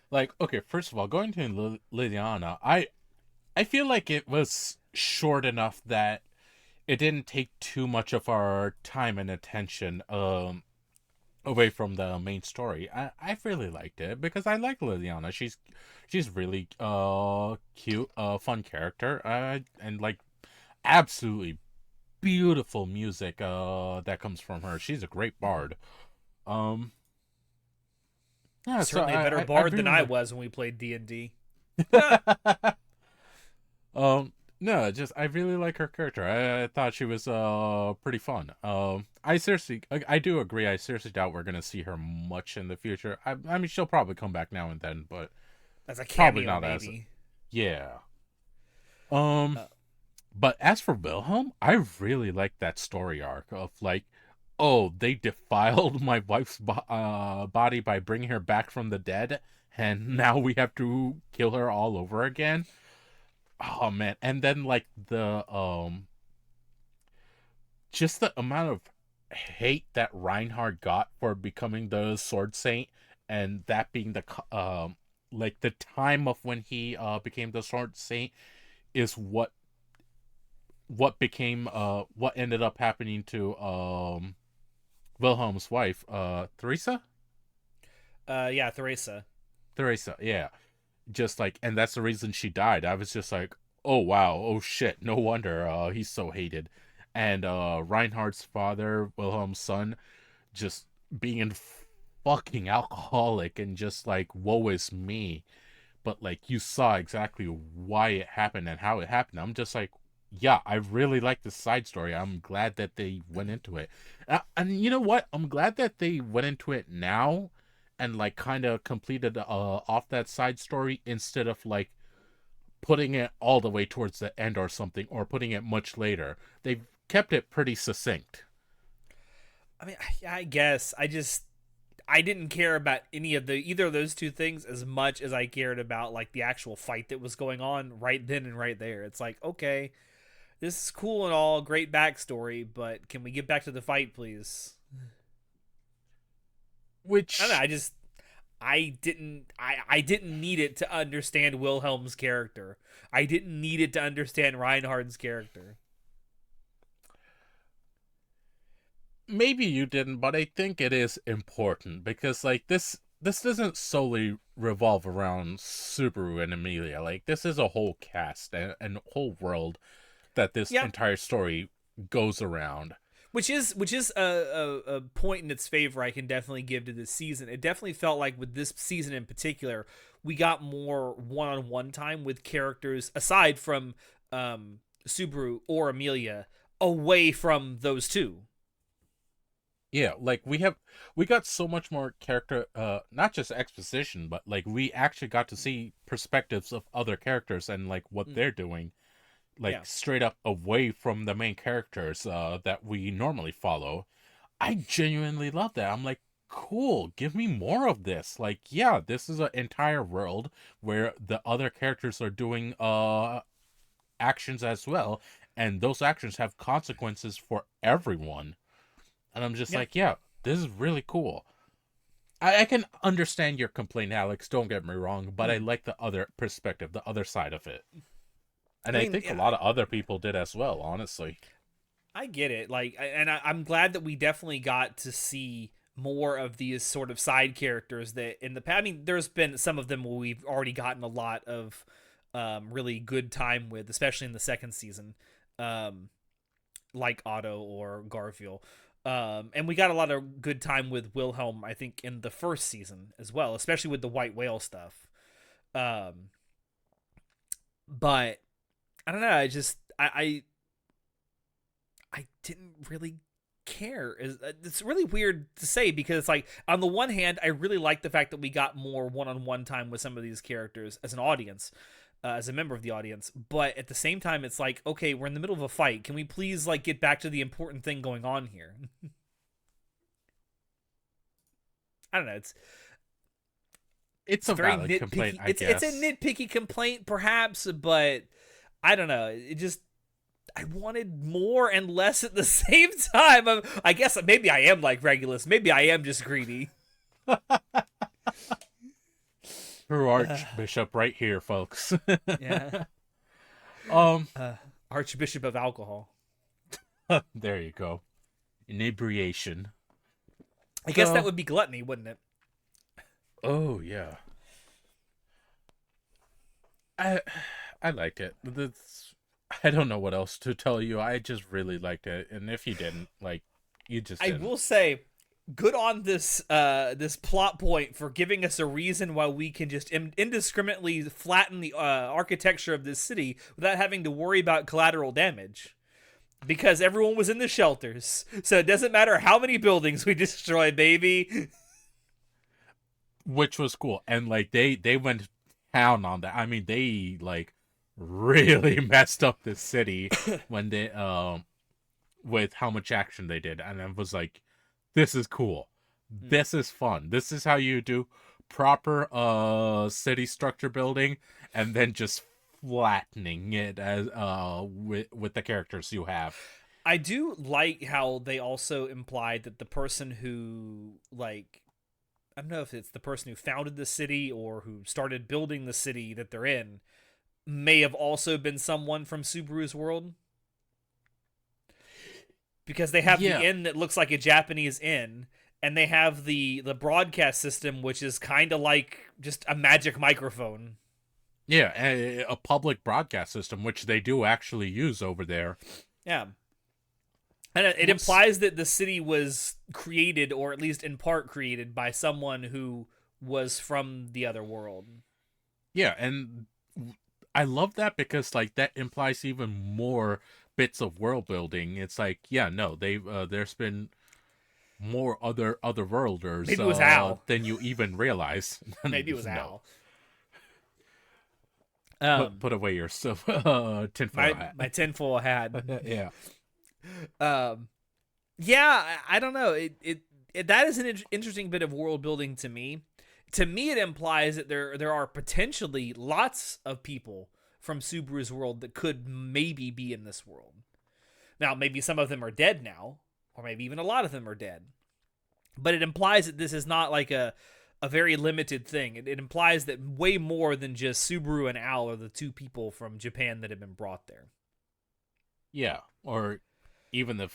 Like, okay, first of all, going to Liliana, I feel like it was short enough that it didn't take too much of our time and attention away from the main story. I really liked it because I like Liliana. She's really cute, fun character, and like absolutely beautiful music that comes from her. She's a great bard. Yeah, Certainly so a better I bard really than I like- was when we played D&D. No, just I really like her character. I thought she was pretty fun. I do agree. I seriously doubt we're gonna see her much in the future. I mean, she'll probably come back now and then, but As a probably cameo, not as maybe. yeah. But as for Wilhelm, I really like that story arc of like, oh, they defiled my wife's body by bringing her back from the dead, and now we have to kill her all over again. Oh man, and then like the just the amount of hate that Reinhard got for becoming the Sword Saint, and that being the like the time of when he became the Sword Saint is what became what ended up happening to Wilhelm's wife, Theresa? Yeah, Theresa. Theresa, yeah. Just like, and that's the reason she died. I was just like, oh wow, oh shit, no wonder he's so hated. And Reinhardt's father, Wilhelm's son, just being fucking alcoholic and just like, woe is me. But like, you saw exactly why it happened and how it happened. I'm just like, yeah, I really like the side story. I'm glad that they went into it. And you know what? I'm glad that they went into it now and like kind of completed off that side story instead of like putting it all the way towards the end or something, or putting it much later. They've kept it pretty succinct. I mean, I guess I didn't care about either of those two things as much as I cared about like the actual fight that was going on right then and right there. It's like, okay, this is cool and all, great backstory, but can we get back to the fight, please? Which I don't know, I didn't need it to understand Wilhelm's character. I didn't need it to understand Reinhardt's character. maybe you didn't, but I think it is important because like this doesn't solely revolve around Subaru and Amelia. Like this is a whole cast and whole world that this Yep. entire story goes around. Which is a point in its favor I can definitely give to this season. It definitely felt like with this season in particular, we got more one-on-one time with characters aside from Subaru or Amelia, away from those two. Yeah, like we got so much more character, not just exposition, but like we actually got to see perspectives of other characters and like what Mm, they're doing, yeah. like straight up away from the main characters that we normally follow. I genuinely love that. I'm like, cool, give me more of this. Like, yeah, this is an entire world where the other characters are doing actions as well, and those actions have consequences for everyone. And I'm just Yeah. like, yeah, this is really cool. I can understand your complaint, Alex, don't get me wrong, but I Mm. like the other perspective, the other side of it. And I I mean, think a yeah, lot of other people did as well, honestly. I get it. Like, I'm glad that we definitely got to see more of these sort of side characters that in the past. I mean, there's been some of them where we've already gotten a lot of really good time with, especially in the second season, um, like Otto or Garfield. And we got a lot of good time with Wilhelm, I think, in the first season as well, especially with the white whale stuff. Um, but I don't know. I didn't really care. It's really weird to say because it's like on the one hand, I really like the fact that we got more one-on-one time with some of these characters as an audience, as a member of the audience. But at the same time, it's like, okay, we're in the middle of a fight. Can we please like get back to the important thing going on here? I don't know. It's It's a very valid complaint, nitpicky. I It's a guess. nitpicky complaint, perhaps, but I don't know. It just I wanted more and less at the same time. I guess maybe I am like Regulus. Maybe I am just greedy. True Archbishop right here, folks. Yeah. um, Archbishop of alcohol. there you go. Inebriation. I guess that So, would be gluttony, wouldn't it? oh yeah. I I liked it. I don't know what else to tell you. I just really liked it, and if you didn't, like, you just I didn't. will say, good on this plot point for giving us a reason why we can just indiscriminately flatten the architecture of this city without having to worry about collateral damage. Because everyone was in the shelters, so it doesn't matter how many buildings we destroy, baby. Which was cool, and like they went down on that. I mean, they like really messed up the city when they with how much action they did, and I was like, this is cool, this is fun, this is how you do proper city structure building, and then just flattening it as with the characters you have. I do like how they also implied that the person who like I don't know if it's the person who founded the city or who started building the city that they're in may have also been someone from Subaru's world because they have the Yeah, inn that looks like a Japanese inn and they have the broadcast system which is kind of like just a magic microphone. yeah, a public broadcast system which they do actually use over there. Yeah. And it Was implies that the city was created, or at least in part created, by someone who was from the other world. Yeah, and I love that because like that implies even more bits of world building. It's like, yeah, no, they there's been more other worlders Maybe it was Al. than you even realize. Maybe it was No, Al. put away your tinfoil hat. My tinfoil hat. Yeah, um, yeah, I don't know. It that is an interesting bit of world building to me. To me, it implies that there are potentially lots of people from Subaru's world that could maybe be in this world. Now, maybe some of them are dead now, or maybe even a lot of them are dead. But it implies that this is not like a very limited thing. It implies that way more than just Subaru and Al are the two people from Japan that have been brought there. yeah, or even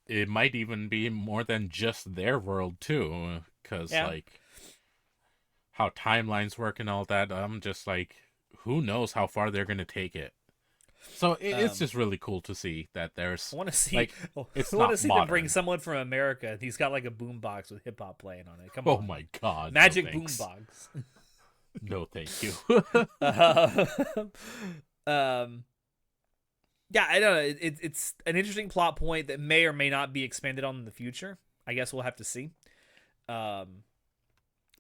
it might even be more than just their world too, because Yeah. like how timelines work and all that. I'm just like, who knows how far they're gonna take it. So it's Um, just really cool to see that I there's want to see. like I it's want to not see them bring modern. someone from America. He's got like a boombox with hip hop playing on it. Come Oh on, my god, no magic thanks. boombox. No thank you. uh, um, yeah, I don't know. It's an interesting plot point that may or may not be expanded on in the future. I guess we'll have to see. Um,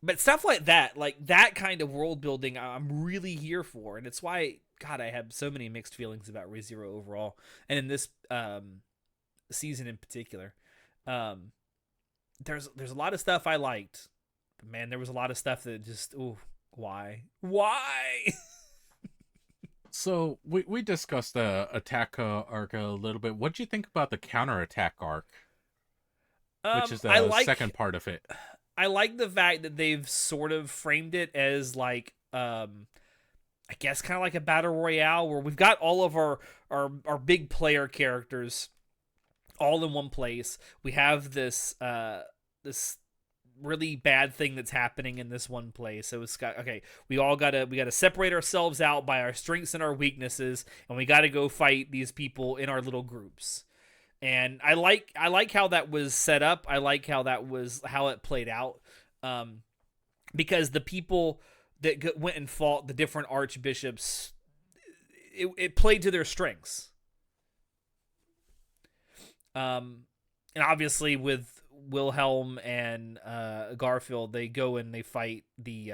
but stuff like that kind of world building, I'm really here for, and it's why, God, I have so many mixed feelings about ReZero overall, and in this season in particular. Um, there's a lot of stuff I liked, but man, there was a lot of stuff that just, ooh, why? So we discussed the attack arc a little bit. What do you think about the counterattack arc, which is I the like second part of it? I like the fact that they've sort of framed it as like I guess kind of like a battle royale where we've got all of our big player characters all in one place. We have this really bad thing that's happening in this one place. So it's got, okay, we gotta separate ourselves out by our strengths and our weaknesses, and we gotta go fight these people in our little groups. And I like how that was set up. I like how it played out, because the people that went and fought the different archbishops, it played to their strengths. And obviously with Wilhelm and Garfield, they go and they fight the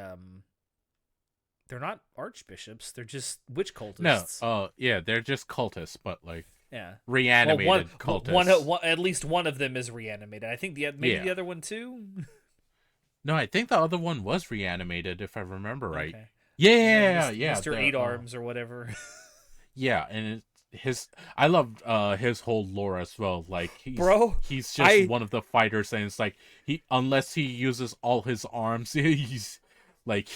they're not archbishops, they're just witch cultists. No, yeah, they're just cultists, but like, yeah, reanimated cultists. One, at least one of them is reanimated. I think the other one too. No, I think the other one was reanimated, if I remember right. Okay. Yeah, Mr. Eight Arms or whatever. Yeah, and I love his whole lore as well. Like, he's just one of the fighters, and it's like, unless he uses all his arms, he's like,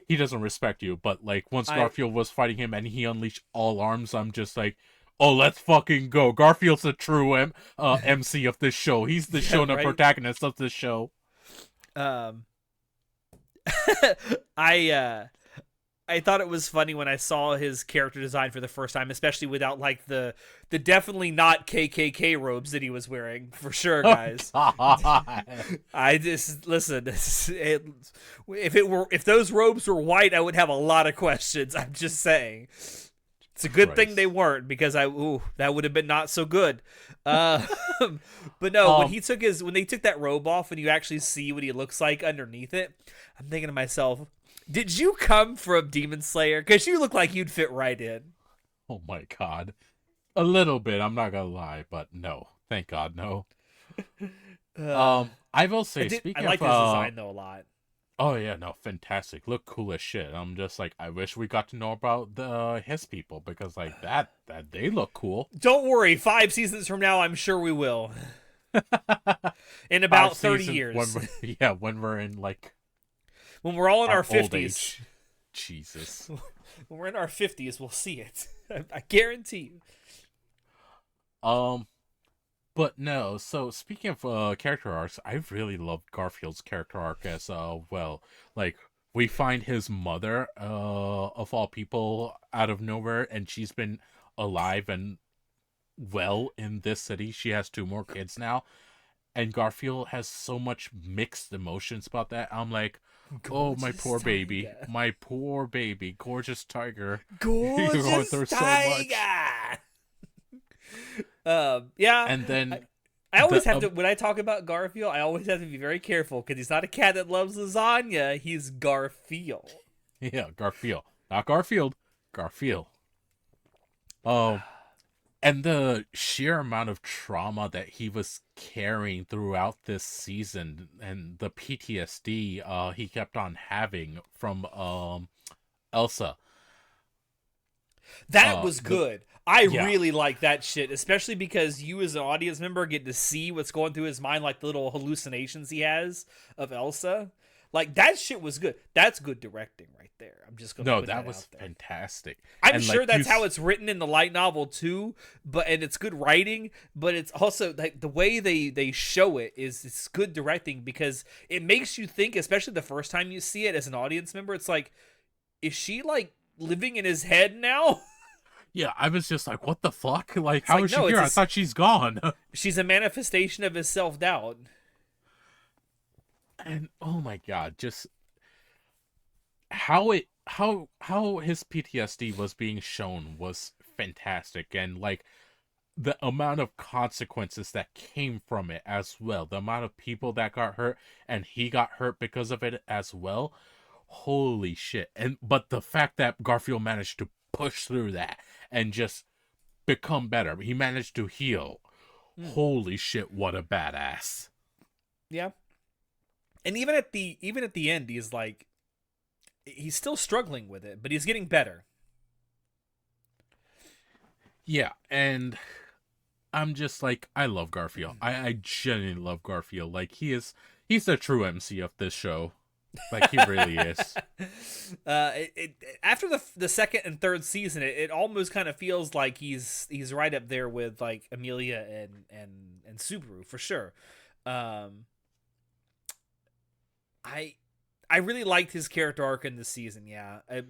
he doesn't respect you. But like, once Garfield was fighting him and he unleashed all arms, I'm just like, oh, let's fucking go. Garfield's the true MC of this show. He's the shonen protagonist of this show. I thought it was funny when I saw his character design for the first time, especially without like the definitely not KKK robes that he was wearing, for sure, guys. I just listen. If those robes were white, I would have a lot of questions. I'm just saying. It's a good thing they weren't, because that would have been not so good. But no, when they took that robe off and you actually see what he looks like underneath it, I'm thinking to myself, did you come from Demon Slayer? Because you look like you'd fit right in. Oh my God. A little bit, I'm not gonna lie, but no. Thank God, no. I will say, I like his design though a lot. Oh yeah, no, fantastic. Look cool as shit. I'm just like, I wish we got to know about his people, because like that they look cool. Don't worry, 5 seasons from now, I'm sure we will. In about 30 years. When we're in like, when we're all in our 50s. Jesus. When we're in our 50s, we'll see it. I guarantee you. But no, so speaking of character arcs, I really loved Garfield's character arc as well. Like, we find his mother, of all people, out of nowhere, and she's been alive and well in this city. She has 2 more kids now, and Garfield has so much mixed emotions about that. I'm like, oh, my poor baby. My poor baby. Gorgeous tiger. Gorgeous tiger! Yeah, and then I always have to, when I talk about Garfield, I always have to be very careful, because he's not a cat that loves lasagna. He's Garfield. Yeah, Garfield, not Garfield. Garfield. And the sheer amount of trauma that he was carrying throughout this season, and the PTSD he kept on having from Elsa. That was good. I really like that shit, especially because you as an audience member get to see what's going through his mind, like the little hallucinations he has of Elsa. Like, that shit was good. That's good directing right there. I'm just going to put that out there. No, that was fantastic. I'm sure that's how it's written in the light novel too, and it's good writing, but it's also like the way they show it's good directing, because it makes you think, especially the first time you see it as an audience member, it's like, is she like living in his head now? Yeah, I was just like, what the fuck? Like, how is she here? I thought she's gone. She's a manifestation of his self-doubt. And oh my God, just how his PTSD was being shown was fantastic. And like, the amount of consequences that came from it as well, the amount of people that got hurt, and he got hurt because of it as well. Holy shit. And but the fact that Garfield managed to push through that and just become better. He managed to heal. Mm. Holy shit, what a badass. Yeah. And even at the end, he's still struggling with it, but he's getting better. Yeah, and I'm just like, I love Garfield. I genuinely love Garfield. Like, he's the true MC of this show. Like, he really is. After the second and third season, it almost kind of feels like he's right up there with like Amelia and Subaru for sure. I really liked his character arc in this season. Yeah, I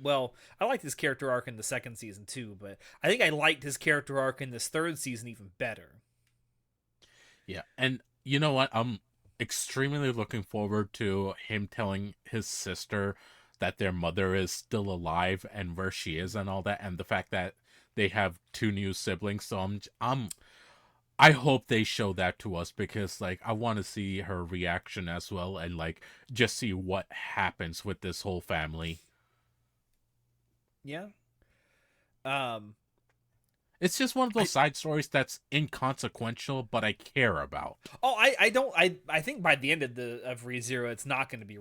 liked his character arc in the second season too, but I think I liked his character arc in this third season even better. Yeah, and you know what? I'm extremely looking forward to him telling his sister that their mother is still alive and where she is and all that, and the fact that they have two new siblings. So I hope they show that to us, because like I want to see her reaction as well, and like just see what happens with this whole family. Yeah. Um. It's just one of those side stories that's inconsequential, but I care about. Oh, I don't. I think by the end of ReZero, it's not going to be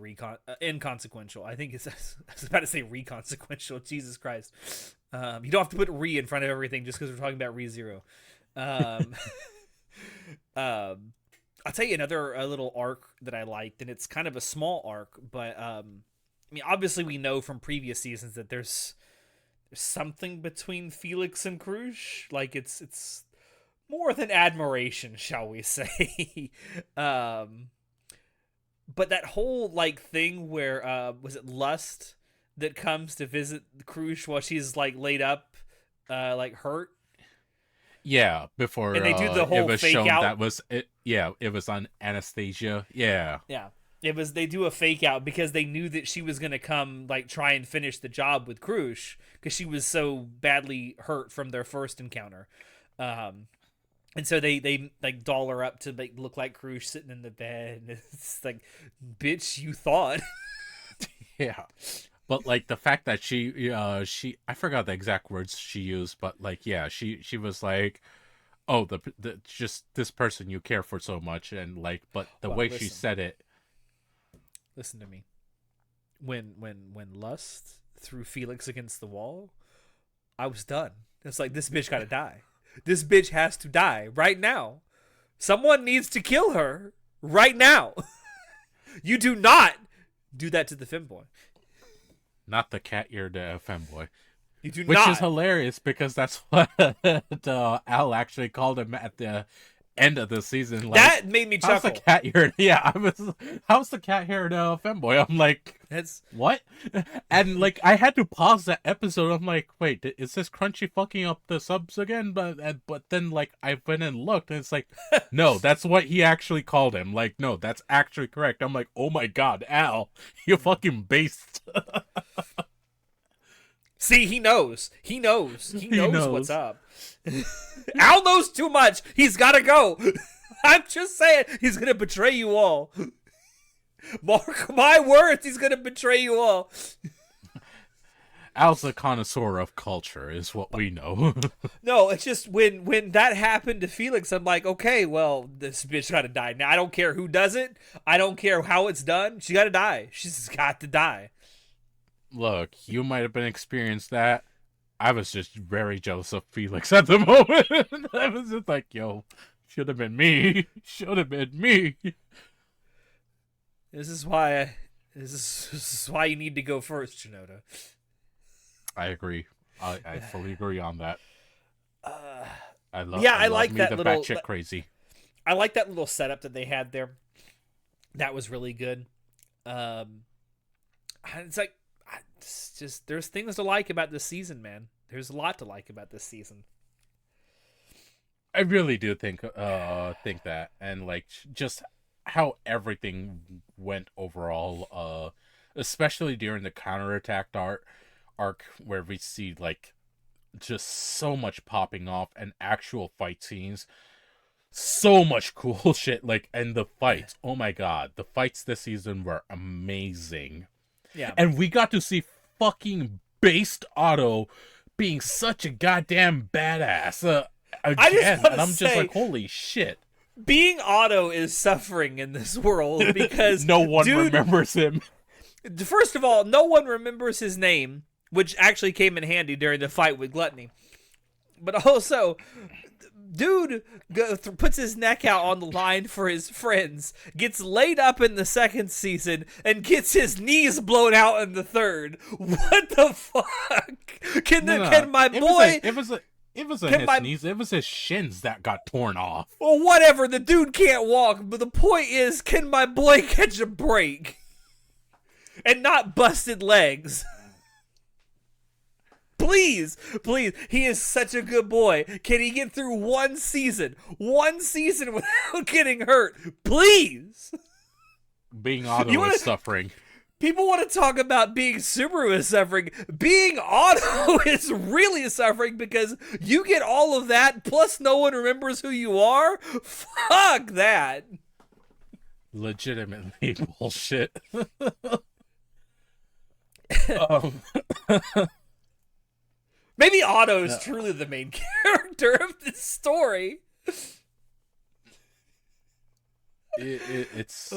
inconsequential. I think it's. I was about to say reconsequential. Jesus Christ. You don't have to put re in front of everything just because we're talking about ReZero. Um, I'll tell you another little arc that I liked, and it's kind of a small arc, but I mean, obviously we know from previous seasons that there's something between Felix and Crush. Like it's more than admiration, shall we say? But that whole like thing where was it Lust that comes to visit Crush while she's like laid up, like hurt. Yeah, before And they do the it whole was fake shown out. that was it. Yeah, it was on Anastasia. Yeah, Yeah. They do a fake out because they knew that she was gonna come like try and finish the job with Crush because she was so badly hurt from their first encounter. And so they like doll her up to like look like Crush sitting in the bed. And it's like, bitch, you thought. yeah. But like the fact that she I forgot the exact words she used, but like yeah, she was like, oh, the just this person you care for so much, and like, but the Well, way she said it. listen to me. When Lust threw Felix against the wall, I was done. It's like, this bitch gotta die. This bitch has to die right now. Someone needs to kill her right now. You do not do that to the femboy. Not the cat-eared femboy. You do Which not. is hilarious because that's what Al actually called him at the end of the season. Like, That made me chuckle. how's the cat-eared? Yeah, how's the cat-eared femboy? I'm like, That's what? And like, I had to pause that episode. I'm like, wait, is this Crunchy fucking up the subs again? But then like I went and looked, and it's like, no, that's what he actually called him. Like, no, that's actually correct. I'm like, oh my god, Al, you fucking based. See, he knows. He knows. He knows knows. what's up. Al knows too much. He's got to go. I'm just saying, he's going to betray you all. Mark my words, he's going to betray you all. Al's a connoisseur of culture, is what we know. No, it's just when that happened to Felix, I'm like, okay, well, this bitch got to die. Now, I don't care who does it. I don't care how it's done. She got to die. She's got to die. Look, you might have been experienced that. I was just very jealous of Felix at the moment. I was just like, yo, should have been me. Should have been me. This is why you need to go first, Shinoda. I agree. I fully agree on that. I like me that the little batshit crazy. I like that little setup that they had there. That was really good. It's like, it's just, there's things to like about this season, man. There's a lot to like about this season. I really do think that, and like just how everything went overall, especially during the counterattack arc where we see like just so much popping off and actual fight scenes. So much cool shit. Like, and the fights. Oh my god. The fights this season were amazing. Yeah. And we got to see fucking Based Otto being such a goddamn badass. Again. And I'm just like, holy shit. Being Otto is suffering in this world because no one remembers him. First of all, no one remembers his name, which actually came in handy during the fight with Gluttony. But also, dude puts his neck out on the line for his friends, gets laid up in the second season, and gets his knees blown out in the third. What the fuck? Can my boy... It wasn't his knees, it was his shins that got torn off. Well, whatever, the dude can't walk, but the point is, can my boy catch a break? And not busted legs. Please, he is such a good boy. Can he get through one season without getting hurt? Please. Being Otto is suffering. People want to talk about being Subaru is suffering. Being Otto is really suffering because you get all of that, plus no one remembers who you are? Fuck that. Legitimately bullshit. Maybe Otto is truly the main character of this story. It's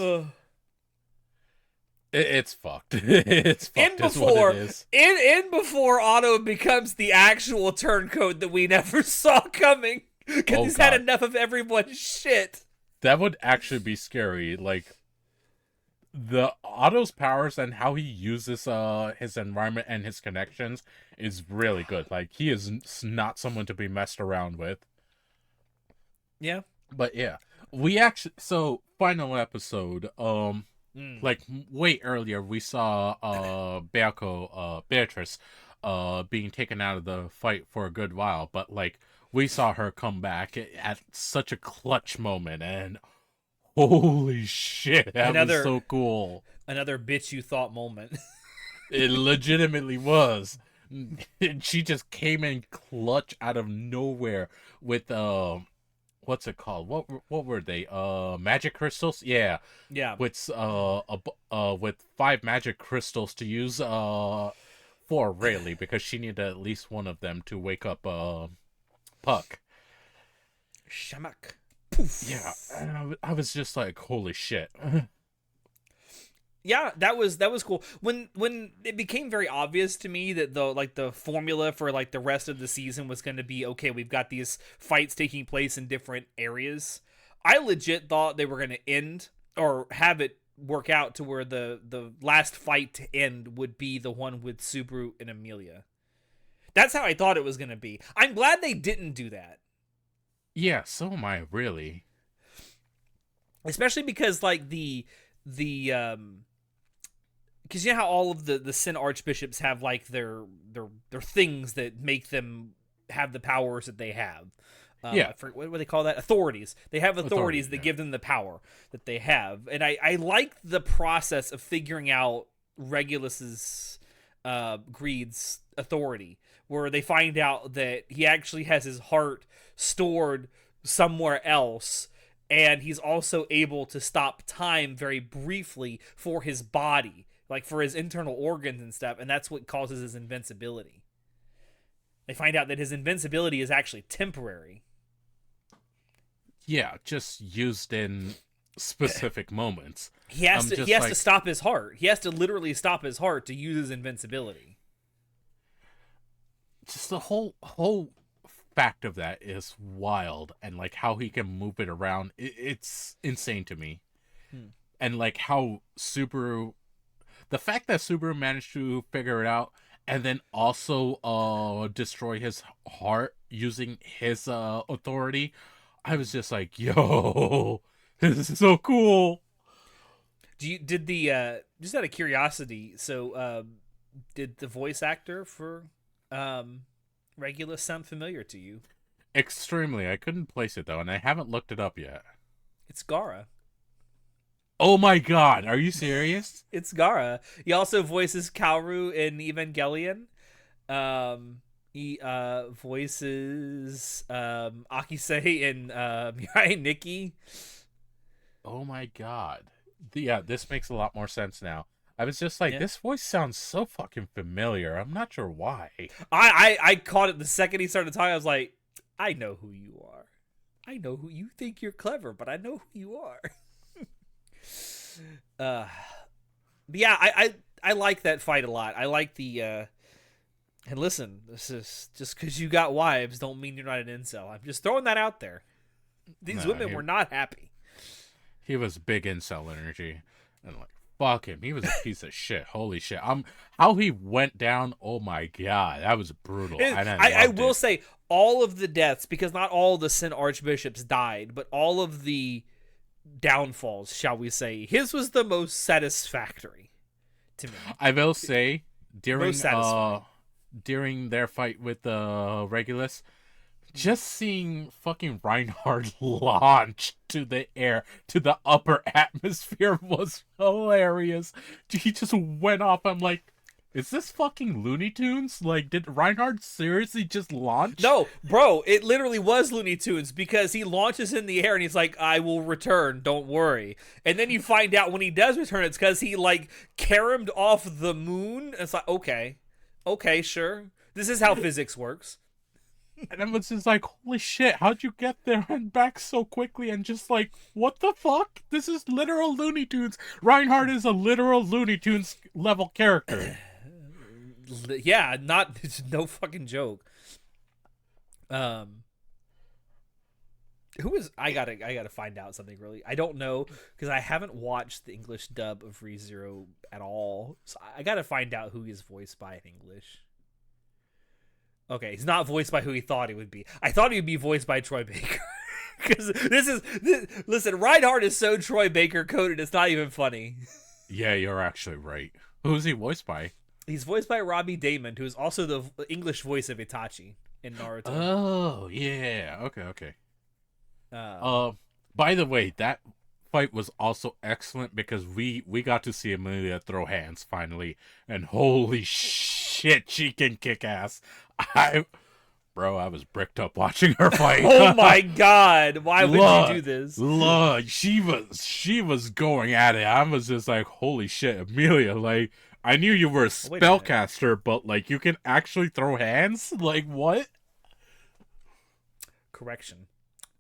fucked. It's fucked. Before Otto becomes the actual turncoat that we never saw coming, because he's had enough of everyone's shit. That would actually be scary. Like, the Otto's powers and how he uses his environment and his connections is really good. Like, he is not someone to be messed around with. Yeah. But yeah, we actually, so final episode, like way earlier we saw Beatrice being taken out of the fight for a good while, but like we saw her come back at such a clutch moment, and holy shit, that was so cool. Another bitch you thought moment. It legitimately was. She just came in clutch out of nowhere with what's it called? What were they? Magic crystals? Yeah. With 5 magic crystals to use 4 really, because she needed at least one of them to wake up Puck. Shamak. Poof. Yeah, and I was just like, holy shit. Yeah, that was cool. When it became very obvious to me that the formula for like the rest of the season was going to be, okay, we've got these fights taking place in different areas. I legit thought they were going to end or have it work out to where the last fight to end would be the one with Subaru and Amelia. That's how I thought it was going to be. I'm glad they didn't do that. Yeah, so am I, really. Especially because like the because you know how all of the Sin Archbishops have like their things that make them have the powers that they have. Yeah. What do they call that? Authorities. They have authorities that give them the power that they have. And I like the process of figuring out Regulus's Greed's authority, where they find out that he actually has his heart stored somewhere else, and he's also able to stop time very briefly for his body, like for his internal organs and stuff, and that's what causes his invincibility. They find out that his invincibility is actually temporary. Yeah, just used in specific moments. He has to stop his heart. He has to literally stop his heart to use his invincibility. Just the whole fact of that is wild, and like how he can move it around, it's insane to me. And like how Subaru, the fact that Subaru managed to figure it out and then also destroy his heart using his authority, I was just like, yo, this is so cool. Just out of curiosity, so did the voice actor for Regulus sound familiar to you? Extremely. I couldn't place it though, and I haven't looked it up yet. It's Gara. Oh my god, are you serious? It's Gara. He also voices Kaoru in Evangelion. He voices Akise and Mirai Nikki. Oh my god. Yeah, this makes a lot more sense now. I was just like, Yeah. this voice sounds so fucking familiar. I'm not sure why. I caught it the second he started talking. I was like, I know who you are. I know who you think you're clever, but I know who you are. But yeah, I like that fight a lot. I like the and listen, this is just because you got wives don't mean you're not an incel. I'm just throwing that out there. These women were not happy. He was big incel energy, and like fuck him, he was a piece of shit. Holy shit, how he went down. Oh my god, that was brutal. I will say all of the deaths, because not all the Sin Archbishops died, but all of the downfalls, shall we say, his was the most satisfactory to me. I will say during their fight with the Regulus, just seeing fucking Reinhardt launch to the air, to the upper atmosphere, was hilarious. He just went off. I'm like, is this fucking Looney Tunes? Like, did Reinhardt seriously just launch? No, bro, it literally was Looney Tunes, because he launches in the air and he's like, I will return, don't worry. And then you find out when he does return, it's because he, like, caromed off the moon. It's like, okay, sure. This is how physics works. And I was just like, holy shit, how'd you get there and back so quickly? And just like, what the fuck? This is literal Looney Tunes. Reinhardt is a literal Looney Tunes level character. Yeah, it's no fucking joke. Who is I gotta find out something really. I don't know, because I haven't watched the English dub of ReZero at all. So I gotta find out who he's voiced by in English. Okay, he's not voiced by who he thought he would be. I thought he would be voiced by Troy Baker. Because listen, Reinhardt is so Troy Baker coded, it's not even funny. Yeah, you're actually right. Who's he voiced by? He's voiced by Robbie Damon, who is also the English voice of Itachi in Naruto. Oh, yeah. Okay. By the way, that fight was also excellent because we got to see Amelia throw hands finally, and holy shit, she can kick ass. I was bricked up watching her fight. Oh my god, why would you do this? Look, she was going at it. I was just like, holy shit, Amelia, like, I knew you were a spellcaster, but like, you can actually throw hands? Like, what? Correction.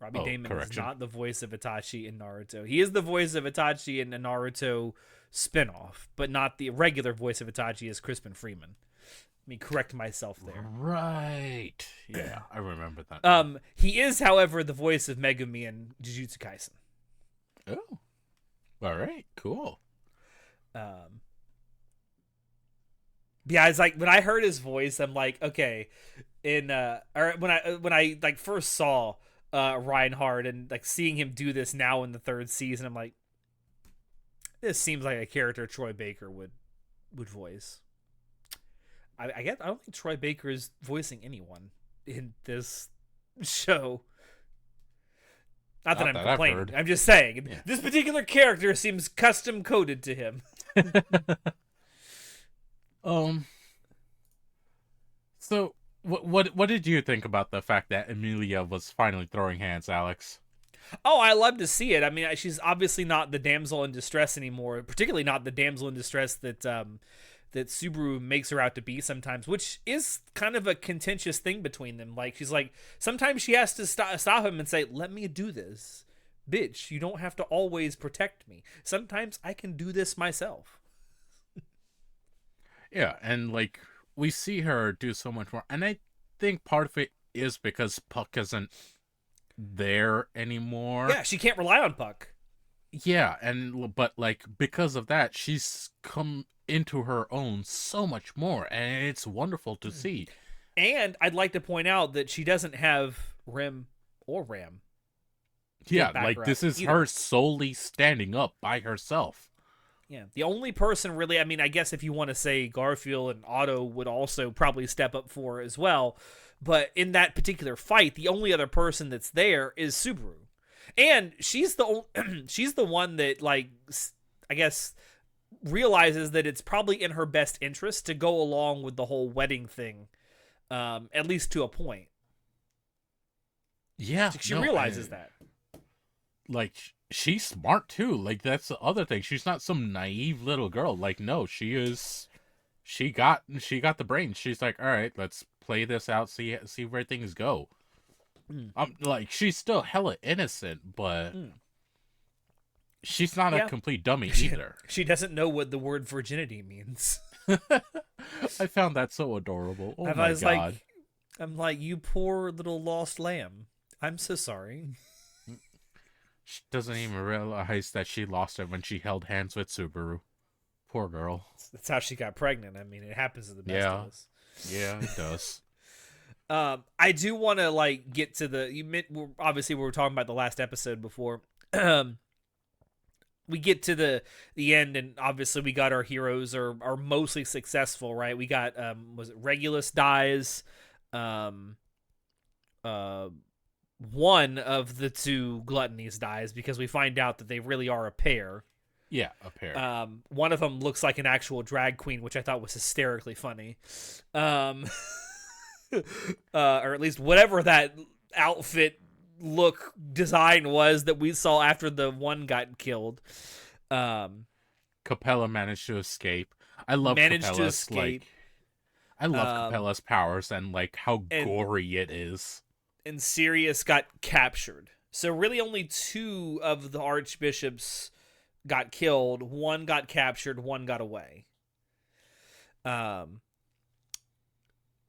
Robbie Damon is not the voice of Itachi in Naruto. He is the voice of Itachi in the Naruto spinoff, but not the regular voice of Itachi as Crispin Freeman. Let me correct myself there. Right. Yeah, I remember that. He is, however, the voice of Megumi in Jujutsu Kaisen. Oh. All right, cool. Yeah, it's like when I heard his voice, I'm like, okay, or when I like first saw Reinhardt and like seeing him do this now in the third season, I'm like, this seems like a character Troy Baker would voice. I don't think Troy Baker is voicing anyone in this show. Not that I'm complaining. I'm just saying this particular character seems custom coded to him. So what did you think about the fact that Emilia was finally throwing hands, Alex? Oh, I love to see it. I mean, she's obviously not the damsel in distress anymore, particularly not the damsel in distress that that Subaru makes her out to be sometimes, which is kind of a contentious thing between them. Like, she's like, sometimes she has to stop him and say, let me do this. Bitch, you don't have to always protect me. Sometimes I can do this myself. Yeah, and like, we see her do so much more, and I think part of it is because Puck isn't there anymore. Yeah, she can't rely on Puck. Yeah, but like, because of that, she's come into her own so much more, and it's wonderful to see. And I'd like to point out that she doesn't have Rim or Ram. Yeah, like, this is her solely standing up by herself. Yeah, the only person really, I mean, I guess if you want to say Garfield and Otto would also probably step up for her as well, but in that particular fight, the only other person that's there is Subaru. And she's the one that, like, I guess, realizes that it's probably in her best interest to go along with the whole wedding thing at least to a point. Yeah, She realizes that. Like, she's smart too. Like, that's the other thing. She's not some naive little girl. Like, no, she is. She got the brains. She's like, all right, let's play this out. See where things go. Like, she's still hella innocent, but she's not a complete dummy either. She doesn't know what the word virginity means. I found that so adorable. Oh my god! I'm like, you poor little lost lamb. I'm so sorry. She doesn't even realize that she lost it when she held hands with Subaru. Poor girl. That's how she got pregnant. I mean, it happens to the best of us. Yeah, it does. I do want to like get to the. Obviously, we were talking about the last episode before. We get to the end, and obviously, we got our heroes are mostly successful, right? We got was it Regulus dies. One of the two gluttonies dies because we find out that they really are a pair. Yeah, a pair. One of them looks like an actual drag queen, which I thought was hysterically funny. Or at least whatever that outfit look design was that we saw after the one got killed. Capella managed to escape. I love Capella's Capella's powers and like how gory it is. And Sirius got captured. So really only two of the archbishops got killed. One got captured, one got away.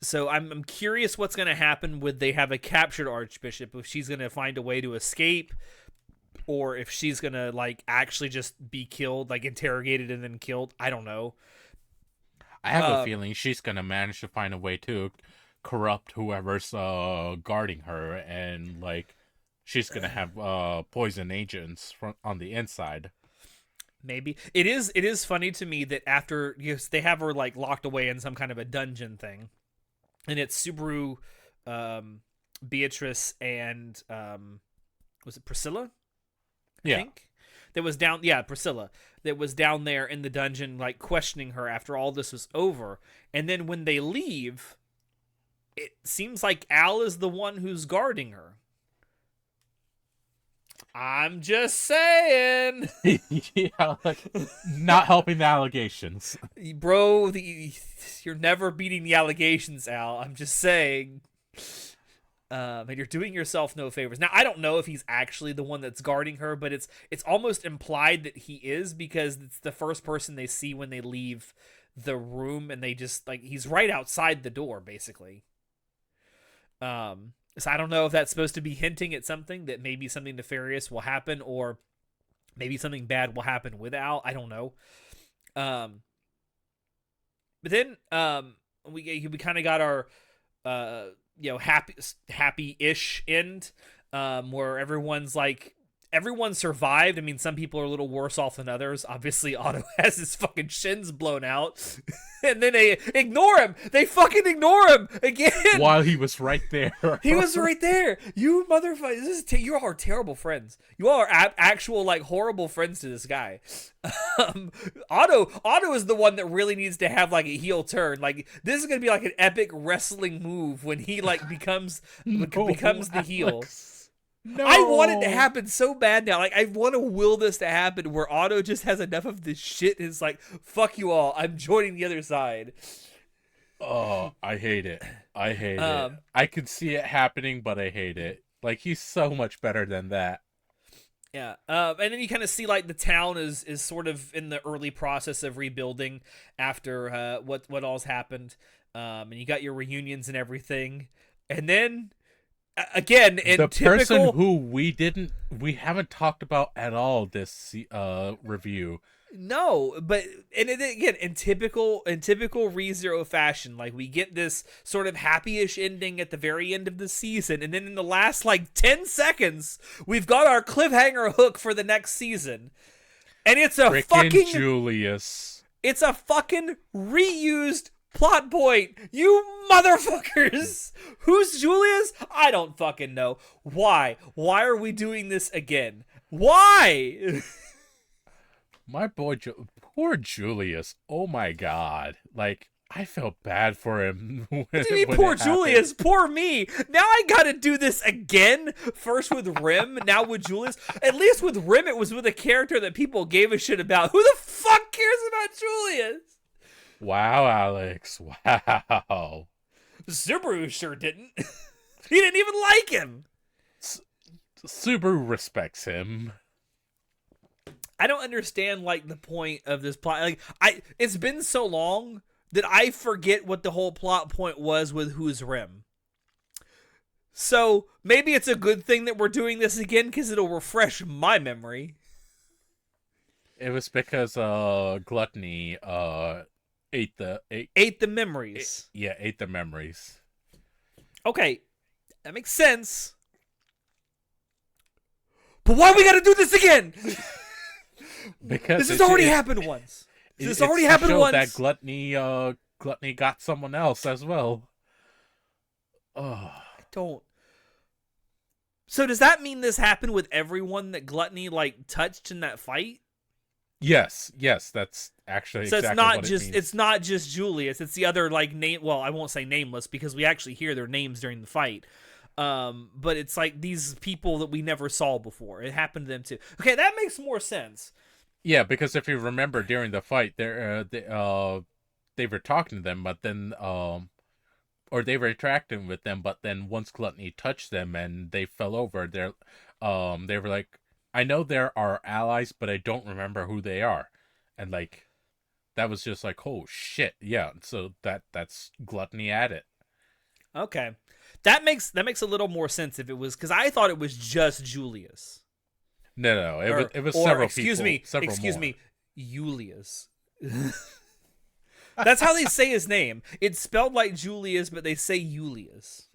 So I'm curious what's going to happen when they have a captured archbishop, if she's going to find a way to escape, or if she's going to like actually just be killed, like interrogated and then killed. I don't know. I have a feeling she's going to manage to find a way to corrupt whoever's guarding her, and like she's going to have poison agents on the inside. Maybe it is funny to me that after they have her like locked away in some kind of a dungeon thing, and it's Subaru, Beatrice, and was it Priscilla? I think that was down. Yeah, Priscilla that was down there in the dungeon, like questioning her after all this was over. And then when they leave, it seems like Al is the one who's guarding her. I'm just saying. Yeah, like, not helping the allegations. Bro, you're never beating the allegations, Al. I'm just saying. And you're doing yourself no favors. Now, I don't know if he's actually the one that's guarding her, but it's almost implied that he is, because it's the first person they see when they leave the room, and they just, like, he's right outside the door, basically. So I don't know if that's supposed to be hinting at something, that maybe something nefarious will happen, or maybe something bad will happen with Al. I don't know. But then we kind of got our happy-ish end, where everyone survived. I mean, some people are a little worse off than others. Obviously, Otto has his fucking shins blown out. And then they ignore him. They fucking ignore him again. While he was right there. He was right there. You motherfucker. You all are terrible friends. You all are actual, like, horrible friends to this guy. Otto is the one that really needs to have, like, a heel turn. Like, this is going to be like an epic wrestling move when he, like, becomes the heel. No. I want it to happen so bad now. Like, I want to will this to happen where Otto just has enough of this shit and is like, fuck you all, I'm joining the other side. Oh, I hate it. I hate it. I can see it happening, but I hate it. Like, he's so much better than that. Yeah. And then you kind of see, like, the town is sort of in the early process of rebuilding after what all's happened. And you got your reunions and everything. And then again, in the person who we haven't talked about at all this review. No, but again, in typical ReZero fashion, like, we get this sort of happy-ish ending at the very end of the season, and then in the last like 10 seconds, we've got our cliffhanger hook for the next season, and it's a fucking Julius. It's a fucking reused plot point, you motherfuckers! Who's Julius? I don't fucking know. Why? Why are we doing this again? Why? My boy, poor Julius. Oh my god. Like, I felt bad for him What do you mean, when poor it happened. Julius? Poor me. Now I gotta do this again. First with Rim, now with Julius. At least with Rim, it was with a character that people gave a shit about. Who the fuck cares about Julius? Wow, Alex. Wow. Subaru sure didn't. He didn't even like him. Subaru respects him. I don't understand like the point of this plot. Like it's been so long that I forget what the whole plot point was with Who's Rim. So maybe it's a good thing that we're doing this again because it'll refresh my memory. It was because Gluttony ate the memories. ate the memories. Okay, that makes sense. But why we gotta do this again? Because this has already happened once. This already happened once. That Gluttony got someone else as well. Oh, I don't. So does that mean this happened with everyone that Gluttony like touched in that fight? yes, that's actually so exactly it's not what just it means. it's not just Julius. It's the other like name. Well, I won't say nameless because we actually hear their names during the fight. But it's like these people that we never saw before. It happened to them too. Okay, that makes more sense. Yeah, because if you remember during the fight, they were talking to them, but then or they were interacting with them, but then once Gluttony touched them and they fell over, they were like, I know they're our allies, but I don't remember who they are. And like that was just like, oh shit, yeah. So that's Gluttony at it. Okay. That makes a little more sense if it was because I thought it was just Julius. No, it was several excuse people. Excuse me, Julius. That's how they say his name. It's spelled like Julius, but they say Julius.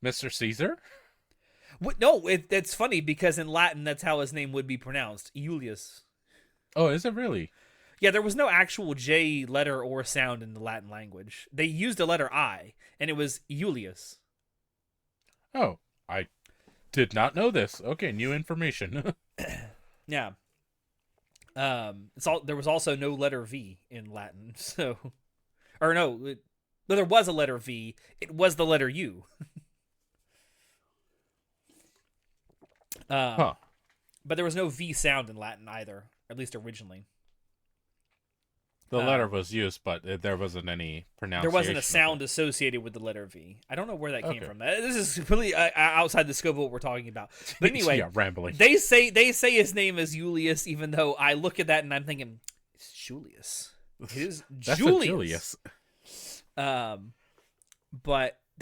Mr. Caesar? No, it's funny because in Latin that's how his name would be pronounced, Julius. Oh, is it really? Yeah, there was no actual J letter or sound in the Latin language. They used a letter I, and it was Julius. Oh, I did not know this. Okay, new information. Yeah. There was also no letter V in Latin, so, or no, there was a letter V. It was the letter U. But there was no V sound in Latin either, at least originally. The letter was used, but there wasn't any pronunciation. There wasn't a sound associated with the letter V. I don't know where that came from. This is completely outside the scope of what we're talking about. But anyway, yeah, rambling. They say his name is Julius, even though I look at that and I'm thinking it's Julius. It is That's Julius. But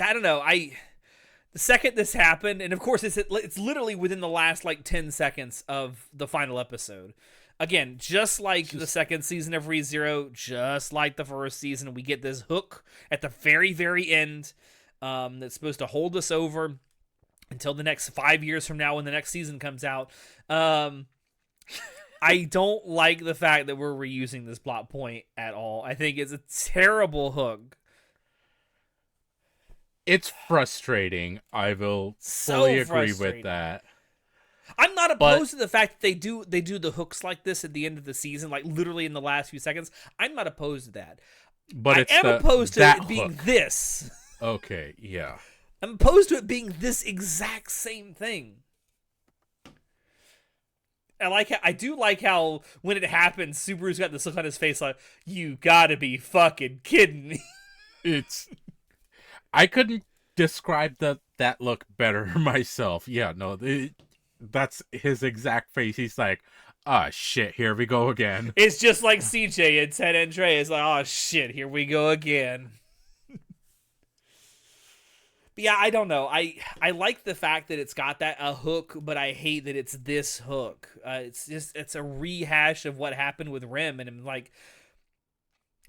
I don't know. The second this happened, and of course it's literally within the last like 10 seconds of the final episode. Again, just like the second season of ReZero, just like the first season, we get this hook at the very, very end that's supposed to hold us over until the next 5 years from now when the next season comes out. I don't like the fact that we're reusing this plot point at all. I think it's a terrible hook. It's frustrating. I will fully agree with that. I'm not opposed to the fact that they do the hooks like this at the end of the season, like literally in the last few seconds. I'm not opposed to that. But I am opposed to it being this. Okay, yeah. I'm opposed to it being this exact same thing. I do like how when it happens, Subaru's got this look on his face like, you gotta be fucking kidding me. I couldn't describe that look better myself. Yeah, no, that's his exact face. He's like, ah, shit, here we go again. It's just like CJ and San Andreas, like, oh shit, here we go again. But yeah, I don't know. I like the fact that it's got a hook, but I hate that it's this hook. It's a rehash of what happened with Rim, and I'm like,